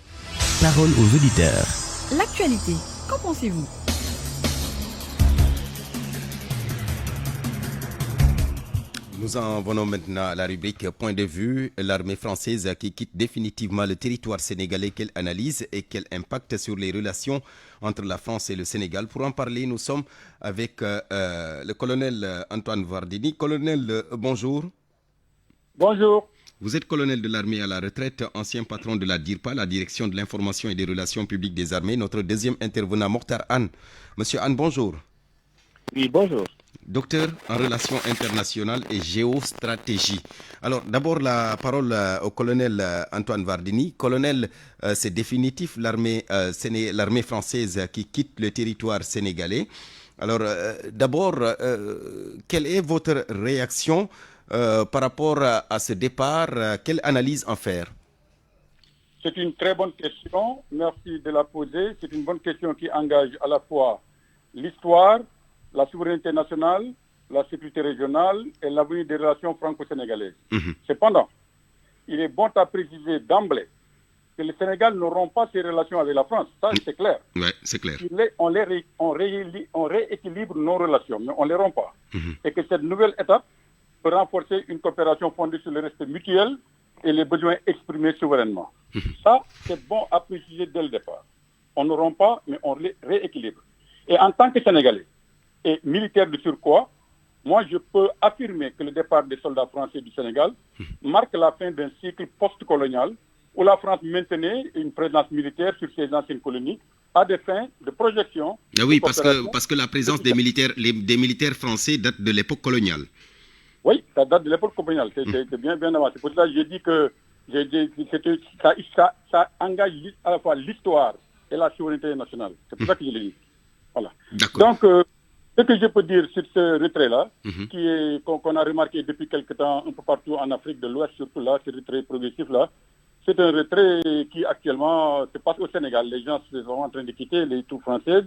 Parole aux auditeurs. L'actualité, qu'en pensez-vous? Nous en venons maintenant à la rubrique Point de vue. L'armée française qui quitte définitivement le territoire sénégalais, quelle analyse et quel impact sur les relations entre la France et le Sénégal? Pour en parler, nous sommes avec le colonel Antoine Vardini. Colonel, bonjour. Bonjour. Vous êtes colonel de l'armée à la retraite, ancien patron de la DIRPA, la Direction de l'information et des relations publiques des armées. Notre deuxième intervenant, Mokhtar Anne. Monsieur Anne, bonjour. Oui, bonjour. Docteur en relations internationales et géostratégie. Alors, d'abord, la parole au colonel Antoine Vardini. Colonel, c'est définitif, l'armée française qui quitte le territoire sénégalais. Alors, d'abord, quelle est votre réaction par rapport à ce départ? Quelle analyse en faire? C'est une très bonne question. Merci de la poser. C'est une bonne question qui engage à la fois l'histoire, la souveraineté nationale, la sécurité régionale et l'avenir des relations franco-sénégalaises. Cependant, il est bon à préciser d'emblée que le Sénégal ne rompt pas ses relations avec la France. Ça, c'est clair. Oui, c'est clair. On rééquilibre nos relations, mais on ne les rompt pas. Et que cette nouvelle étape peut renforcer une coopération fondée sur le respect mutuel et les besoins exprimés souverainement. Ça, c'est bon à préciser dès le départ. On ne rompt pas, mais on les rééquilibre. Et en tant que Sénégalais et militaire de surcroît, moi, je peux affirmer que le départ des soldats français du Sénégal marque la fin d'un cycle post-colonial où la France maintenait une présence militaire sur ses anciennes colonies à des fins de projection. Oui, parce que la présence des militaires français date de l'époque coloniale. Oui, ça date de l'époque coloniale. C'est bien avant. C'est pour ça que j'ai dit que ça engage à la fois l'histoire et la souveraineté nationale. C'est pour ça que je l'ai dit. Voilà. Donc, ce que je peux dire sur ce retrait-là, qu'on a remarqué depuis quelque temps un peu partout en Afrique de l'Ouest, surtout là, ce retrait progressif-là, c'est un retrait qui actuellement se passe au Sénégal. Les gens sont en train de quitter les troupes françaises,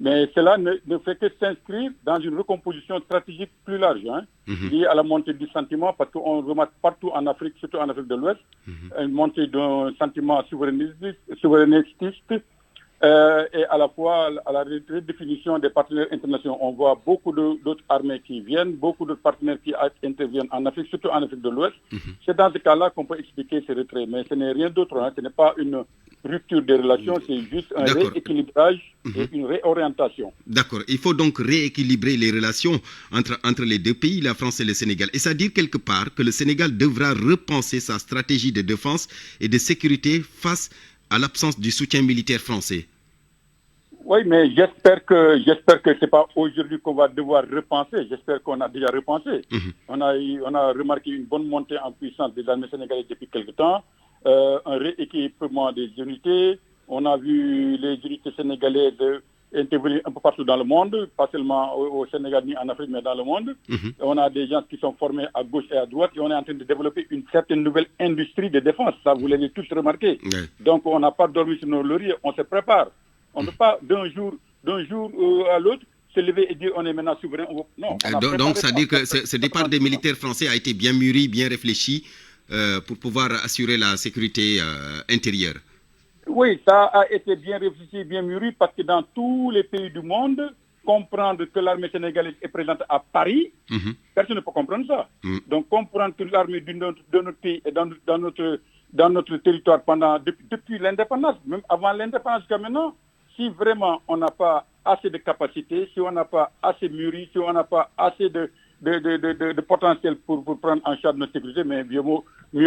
mais cela ne fait que s'inscrire dans une recomposition stratégique plus large, liée à la montée du sentiment, parce qu'on remarque partout en Afrique, surtout en Afrique de l'Ouest, une montée d'un sentiment souverainiste, et à la fois à la redéfinition des partenaires internationaux. On voit beaucoup d'autres armées qui viennent, beaucoup d'autres partenaires qui interviennent en Afrique, surtout en Afrique de l'Ouest. C'est dans ce cas-là qu'on peut expliquer ces retraits. Mais ce n'est rien d'autre, ce n'est pas une rupture des relations, c'est juste un rééquilibrage et une réorientation. D'accord. Il faut donc rééquilibrer les relations entre les deux pays, la France et le Sénégal. Et ça veut dire quelque part que le Sénégal devra repenser sa stratégie de défense et de sécurité face à l'absence du soutien militaire français. Oui, mais j'espère que c'est pas aujourd'hui qu'on va devoir repenser. J'espère qu'on a déjà repensé. On a remarqué une bonne montée en puissance des armées sénégalaises depuis quelque temps, un rééquipement des unités. On a vu les unités sénégalaises intervenir un peu partout dans le monde, pas seulement au Sénégal ni en Afrique, mais dans le monde. On a des gens qui sont formés à gauche et à droite et on est en train de développer une certaine nouvelle industrie de défense. Ça, vous l'avez tous remarqué. Donc, on n'a pas dormi sur nos lauriers, on se prépare. On ne peut pas d'un jour à l'autre se lever et dire on est maintenant souverain. Non. Donc, ça dit que ce départ des militaires français a été bien mûri, bien réfléchi pour pouvoir assurer la sécurité intérieure. Oui, ça a été bien réfléchi, bien mûri, parce que dans tous les pays du monde, comprendre que l'armée sénégalaise est présente à Paris, personne ne peut comprendre ça. Donc comprendre que l'armée de notre pays est dans notre territoire depuis l'indépendance, même avant l'indépendance jusqu'à maintenant, si vraiment on n'a pas assez de capacité, si on n'a pas assez mûri, si on n'a pas assez de potentiel pour prendre en charge notre sécurité, mais mieux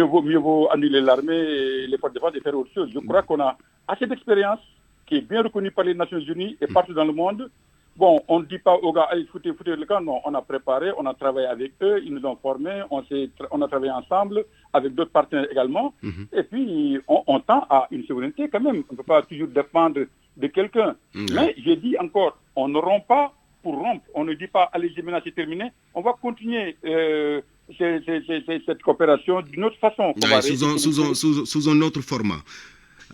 vaut annuler l'armée et les forces de défense et faire autre chose. Je crois qu'on a assez d'expérience qui est bien reconnue par les Nations Unies et partout dans le monde. Bon, on ne dit pas aux gars, allez, foutez le camp. Non, on a préparé, on a travaillé avec eux, ils nous ont formés, on a travaillé ensemble avec d'autres partenaires également. Et puis, on tend à une souveraineté quand même. On ne peut pas toujours dépendre de quelqu'un. Mais j'ai dit encore, on ne rompt pas pour rompre. On ne dit pas, allez, maintenant c'est terminé. On va continuer cette coopération d'une autre façon. Sous un autre format.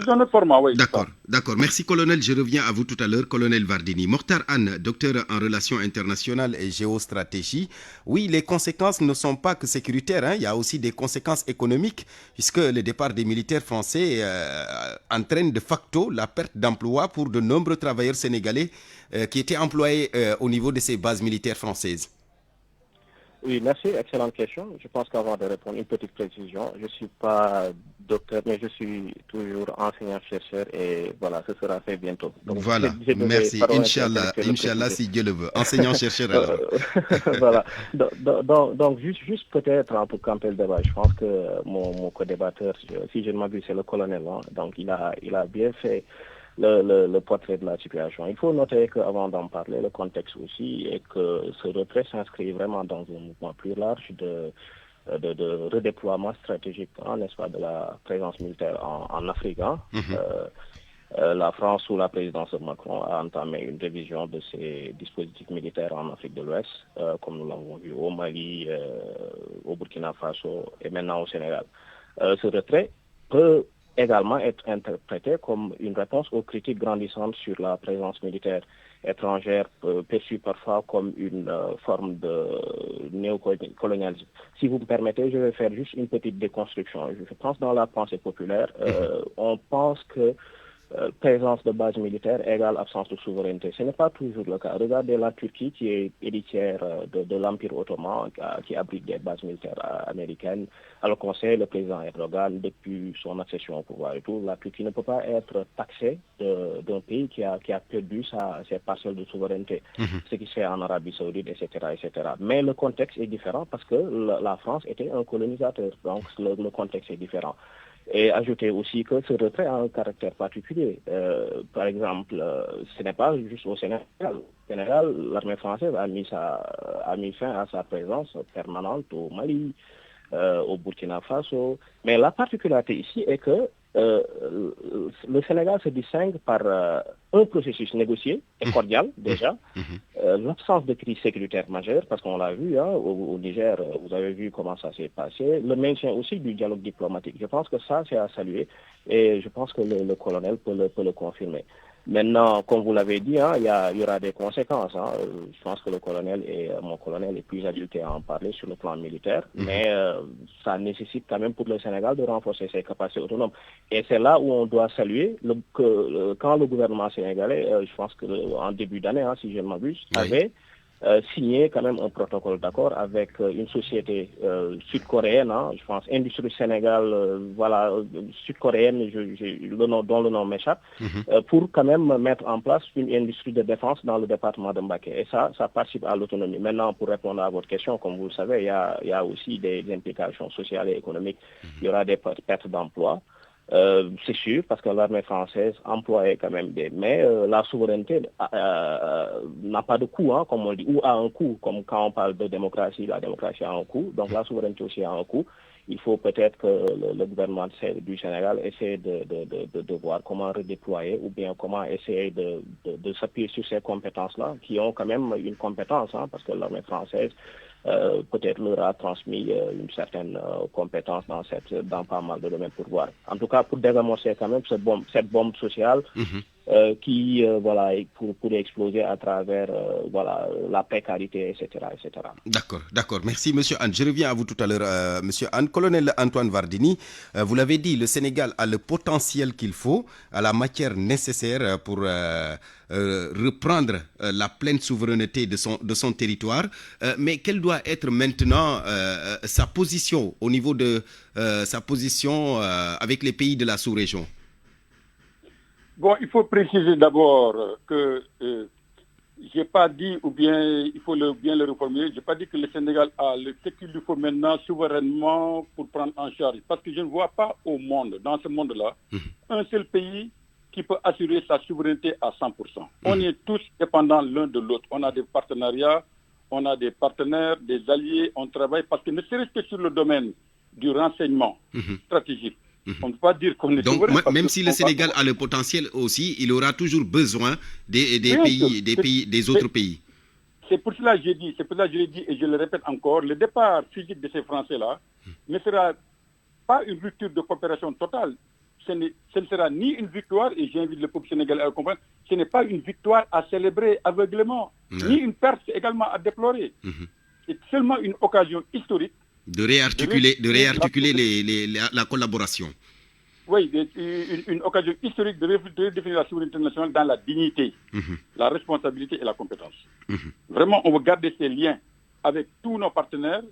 Sous un autre format, oui. D'accord. Merci, colonel. Je reviens à vous tout à l'heure, colonel Vardini. Mokhtar Anne, docteur en relations internationales et géostratégie. Oui, les conséquences ne sont pas que sécuritaires. Il y a aussi des conséquences économiques, puisque le départ des militaires français entraîne de facto la perte d'emploi pour de nombreux travailleurs sénégalais qui étaient employés au niveau de ces bases militaires françaises. Oui, merci. Excellente question. Je pense qu'avant de répondre, une petite précision. Je ne suis pas docteur, mais je suis toujours enseignant-chercheur et voilà, ce sera fait bientôt. Donc, voilà, merci. Inch'Allah, si Dieu le veut. Enseignant-chercheur alors. Voilà. Donc juste peut-être pour camper le débat, je pense que mon co-débatteur, si je ne m'abuse, c'est le colonel. Donc il a bien fait le portrait de la situation. Il faut noter qu'avant d'en parler, le contexte aussi est que ce retrait s'inscrit vraiment dans un mouvement plus large de redéploiement stratégique, n'est-ce pas, de la présence militaire en Afrique. La France, sous la présidence de Macron, a entamé une révision de ses dispositifs militaires en Afrique de l'Ouest, comme nous l'avons vu au Mali, au Burkina Faso et maintenant au Sénégal. Ce retrait peut également être interprété comme une réponse aux critiques grandissantes sur la présence militaire étrangère perçue parfois comme une forme de néocolonialisme. Si vous me permettez, je vais faire juste une petite déconstruction. Je pense dans la pensée populaire, on pense que présence de base militaire égale absence de souveraineté. Ce n'est pas toujours le cas. Regardez la Turquie qui est héritière de l'Empire ottoman, qui abrite des bases militaires américaines. Alors qu'on sait, le président Erdogan, depuis son accession au pouvoir et tout, la Turquie ne peut pas être taxée d'un pays qui a perdu ses parcelles de souveraineté. Ce qui se fait en Arabie Saoudite, etc., etc. Mais le contexte est différent parce que la France était un colonisateur. Donc le contexte est différent. Et ajouter aussi que ce retrait a un caractère particulier. Par exemple, ce n'est pas juste au Sénégal. Au Sénégal, l'armée française a mis fin à sa présence permanente au Mali, au Burkina Faso. Mais la particularité ici est que le Sénégal se distingue par un processus négocié et cordial déjà, l'absence de crise sécuritaire majeure, parce qu'on l'a vu au Niger, vous avez vu comment ça s'est passé, le maintien aussi du dialogue diplomatique. Je pense que ça, c'est à saluer et je pense que le colonel peut le confirmer. Maintenant, comme vous l'avez dit, il y aura des conséquences. Je pense que mon colonel est plus habilité à en parler sur le plan militaire, mais ça nécessite quand même pour le Sénégal de renforcer ses capacités autonomes. Et c'est là où on doit saluer quand le gouvernement sénégalais, je pense qu'en début d'année, si je ne m'abuse, avait signé quand même un protocole d'accord avec une société sud-coréenne, je pense, Industrie Sénégal, sud-coréenne, dont le nom m'échappe, pour quand même mettre en place une industrie de défense dans le département de Mbacké. Et ça participe à l'autonomie. Maintenant, pour répondre à votre question, comme vous le savez, il y a aussi des implications sociales et économiques. Il y aura des pertes d'emplois. C'est sûr, parce que l'armée française employait quand même mais la souveraineté n'a pas de coût, comme on dit, ou a un coût, comme quand on parle de démocratie, la démocratie a un coût, donc la souveraineté aussi a un coût. Il faut peut-être que le gouvernement du Sénégal essaie de voir comment redéployer ou bien comment essayer de s'appuyer sur ces compétences-là, qui ont quand même une compétence, parce que l'armée française peut-être leur a transmis une certaine compétence dans pas mal de domaines pour voir. En tout cas, pour désamorcer quand même cette bombe sociale qui pourrait exploser à travers la précarité, etc. etc. D'accord. Merci, Monsieur Anne. Je reviens à vous tout à l'heure, Monsieur Anne. Colonel Antoine Vardini, vous l'avez dit, le Sénégal a le potentiel qu'il faut, a la matière nécessaire pour reprendre la pleine souveraineté de son territoire. Mais quelle doit être maintenant sa position au niveau de sa position avec les pays de la sous-région? Bon, il faut préciser d'abord que j'ai pas dit, ou bien il faut bien le reformuler, j'ai pas dit que le Sénégal a ce qu'il lui faut maintenant souverainement pour prendre en charge. Parce que je ne vois pas au monde, dans ce monde-là, un seul pays qui peut assurer sa souveraineté à 100%. On est tous dépendants l'un de l'autre. On a des partenariats, on a des partenaires, des alliés, on travaille parce que ne serait-ce que sur le domaine du renseignement stratégique, on ne peut pas dire qu'on est souverain. Donc, même si le Sénégal a le potentiel aussi, il aura toujours besoin des autres pays. C'est pour cela que j'ai dit, et je le répète encore, le départ physique de ces Français-là ne sera pas une rupture de coopération totale. Ce ne sera ni une victoire, et j'invite le peuple sénégalais à le comprendre, ce n'est pas une victoire à célébrer aveuglément, ni une perte également à déplorer. C'est seulement une occasion historique de réarticuler la collaboration. Oui, une occasion historique de redéfinir la souveraineté nationale dans la dignité, la responsabilité et la compétence. Vraiment, on veut garder ces liens avec tous nos partenaires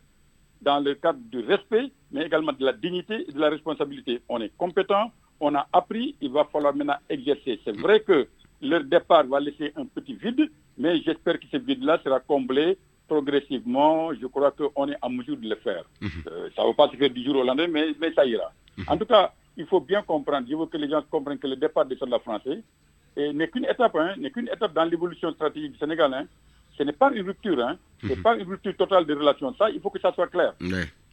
dans le cadre du respect, mais également de la dignité et de la responsabilité. On est compétent, on a appris, il va falloir maintenant exercer. C'est vrai que leur départ va laisser un petit vide, mais j'espère que ce vide-là sera comblé progressivement. Je crois qu'on est en mesure de le faire. Ça ne va pas se faire du jour au lendemain, mais ça ira. En tout cas, il faut bien comprendre, je veux que les gens comprennent que le départ des soldats français n'est qu'une étape, dans l'évolution stratégique du Sénégal. Ce n'est pas une rupture, ce n'est pas une rupture totale des relations. Ça, il faut que ça soit clair.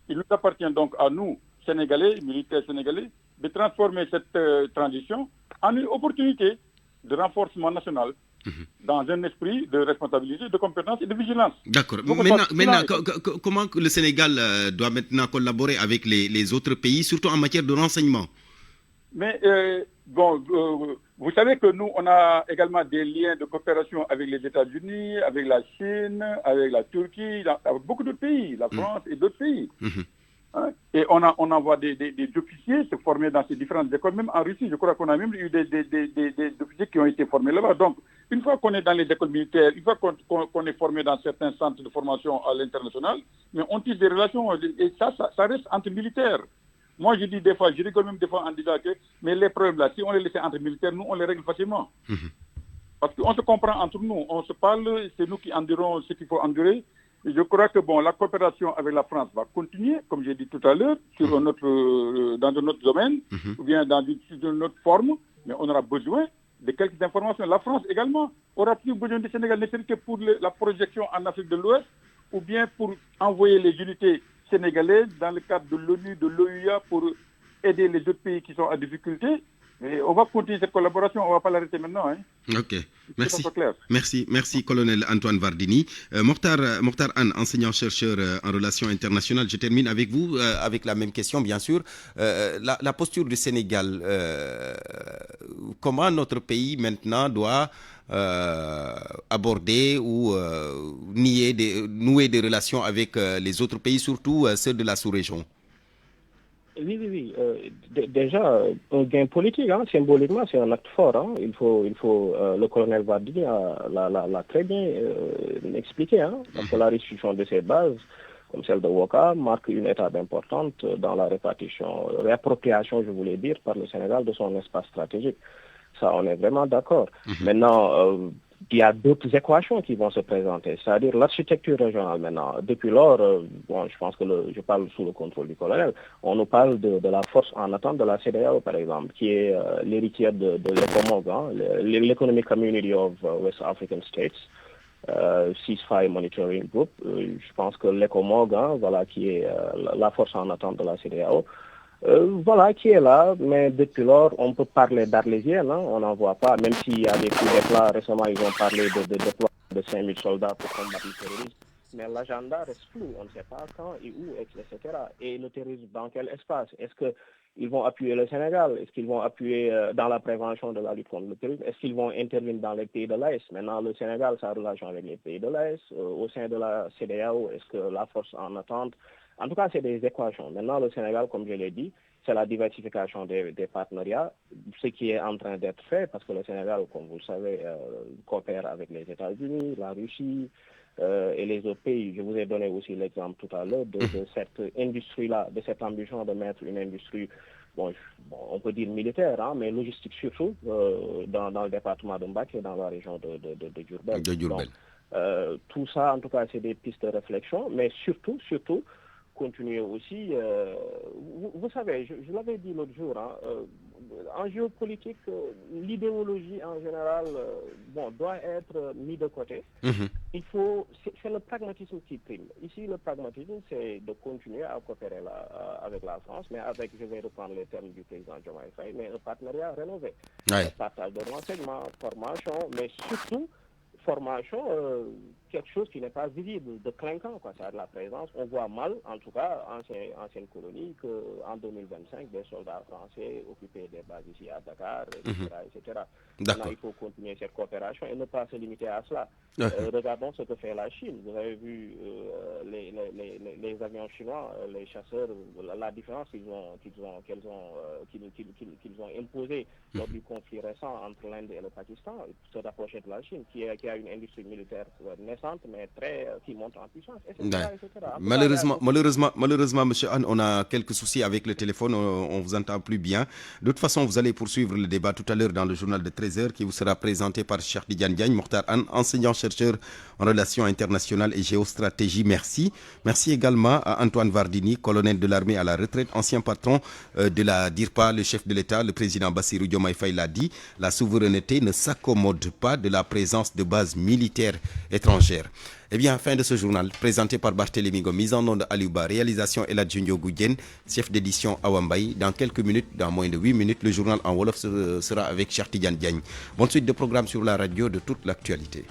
Il nous appartient donc à nous, Sénégalais, militaires sénégalais, de transformer cette transition en une opportunité de renforcement national dans un esprit de responsabilité, de compétence et de vigilance. D'accord. Maintenant, comment le Sénégal doit maintenant collaborer avec les autres pays, surtout en matière de renseignement? Mais Vous savez que nous, on a également des liens de coopération avec les États-Unis, avec la Chine, avec la Turquie, avec beaucoup d'autres pays, la France et d'autres pays. Hein? Et on envoie des officiers se former dans ces différentes écoles, même en Russie. Je crois qu'on a même eu des officiers qui ont été formés là-bas. Donc, une fois qu'on est dans les écoles militaires, une fois qu'on est formé dans certains centres de formation à l'international, mais on tisse des relations, et ça reste entre militaires. Moi, je dis des fois, je rigole même des fois en disant que, mais les problèmes là, si on les laissait entre militaires, nous, on les règle facilement. Parce qu'on se comprend entre nous, on se parle, c'est nous qui endurons ce qu'il faut endurer. Et je crois que la coopération avec la France va continuer, comme j'ai dit tout à l'heure, dans un autre domaine, ou bien dans une autre forme, mais on aura besoin de quelques informations. La France également aura plus besoin du Sénégal, ne serait que pour la projection en Afrique de l'Ouest, ou bien pour envoyer les unités sénégalaises dans le cadre de l'ONU, de l'OUA, pour aider les autres pays qui sont en difficulté. Et on va continuer cette collaboration, on ne va pas l'arrêter maintenant. Hein. Ok, merci colonel Antoine Vardini. Mokhtar Anne, enseignant-chercheur en relations internationales, je termine avec vous, avec la même question bien sûr. La posture du Sénégal, comment notre pays maintenant doit aborder ou nouer des relations avec les autres pays, surtout ceux de la sous-région? Oui. Déjà, un gain politique, symboliquement, c'est un acte fort. Il faut le colonel Vardini l'a très bien expliqué. Parce que la restitution de ces bases, comme celle de Ouakam, marque une étape importante dans la réappropriation, je voulais dire, par le Sénégal de son espace stratégique. Ça, on est vraiment d'accord. Maintenant, il y a d'autres équations qui vont se présenter, c'est-à-dire l'architecture régionale maintenant. Depuis lors, je pense que je parle sous le contrôle du colonel, on nous parle de la force en attente de la CEDEAO, par exemple, qui est l'héritière de l'ECOMOG, l'Economic Community of West African States, Ceasefire Monitoring Group. Je pense que l'ECOMOG, qui est la force en attente de la CEDEAO, qui est là, mais depuis lors, on peut parler d'arlésienne, on n'en voit pas, même s'il y a des coups d'éclat, récemment ils ont parlé de déploiement de 5000 soldats pour combattre le terrorisme, mais l'agenda reste flou, on ne sait pas quand et où, etc. Et le terrorisme, dans quel espace? Est-ce qu'ils vont appuyer le Sénégal? Est-ce qu'ils vont appuyer dans la prévention de la lutte contre le terrorisme? Est-ce qu'ils vont intervenir dans les pays de l'Est? Maintenant, le Sénégal, sa relation avec les pays de l'Est, au sein de la CEDEAO, est-ce que la force en attente? En tout cas, c'est des équations. Maintenant, le Sénégal, comme je l'ai dit, c'est la diversification des partenariats, ce qui est en train d'être fait, parce que le Sénégal, comme vous le savez, coopère avec les États-Unis, la Russie et les autres pays. Je vous ai donné aussi l'exemple tout à l'heure de cette industrie-là, de cette ambition de mettre une industrie, on peut dire militaire, mais logistique surtout, dans le département de Mbacké et dans la région de Diourbel. Donc, tout ça, en tout cas, c'est des pistes de réflexion, mais surtout, continuer aussi. Vous savez, je l'avais dit l'autre jour, en géopolitique, l'idéologie en général doit être mise de côté. C'est le pragmatisme qui prime. Ici, le pragmatisme, c'est de continuer à coopérer avec la France, mais avec, je vais reprendre les termes du président Diomaye Faye, mais un partenariat rénové. Un partage de renseignements, formation, mais surtout formation, quelque chose qui n'est pas visible, de clinquant, c'est de la présence. On voit mal, en tout cas, ancienne colonie, qu'en 2025, des soldats français occupaient des bases ici à Dakar, etc. Maintenant, il faut continuer cette coopération et ne pas se limiter à cela. Regardons ce que fait la Chine. Vous avez vu les avions chinois, les chasseurs, la différence qu'ils ont imposée lors du conflit récent entre l'Inde et le Pakistan, se rapprocher de la Chine, qui a une industrie militaire naissante, mais qui monte en puissance, etc. Malheureusement, monsieur Anne, on a quelques soucis avec le téléphone, on vous entend plus bien. De toute façon, vous allez poursuivre le débat tout à l'heure dans le journal de 13h qui vous sera présenté par Cheikh Tidiane Diagne, Mokhtar Anne, enseignant-chercheur en relations internationales et géostratégie. Merci également à Antoine Vardini, colonel de l'armée à la retraite, ancien patron de la DIRPA, le chef de l'État, le président Bassirou Diomaye Faye l'a dit, la souveraineté ne s'accommode pas de la présence de bases militaires étrangères. Eh bien, fin de ce journal, présenté par Barthélémy Ngom, mise en onde Aliouba, réalisation Eladjunio Goudjen, chef d'édition Awambaï. Dans quelques minutes, dans moins de 8 minutes, le journal en Wolof sera avec Cheikh Tidiane Diagne. Bonne suite de programmes sur la radio de toute l'actualité.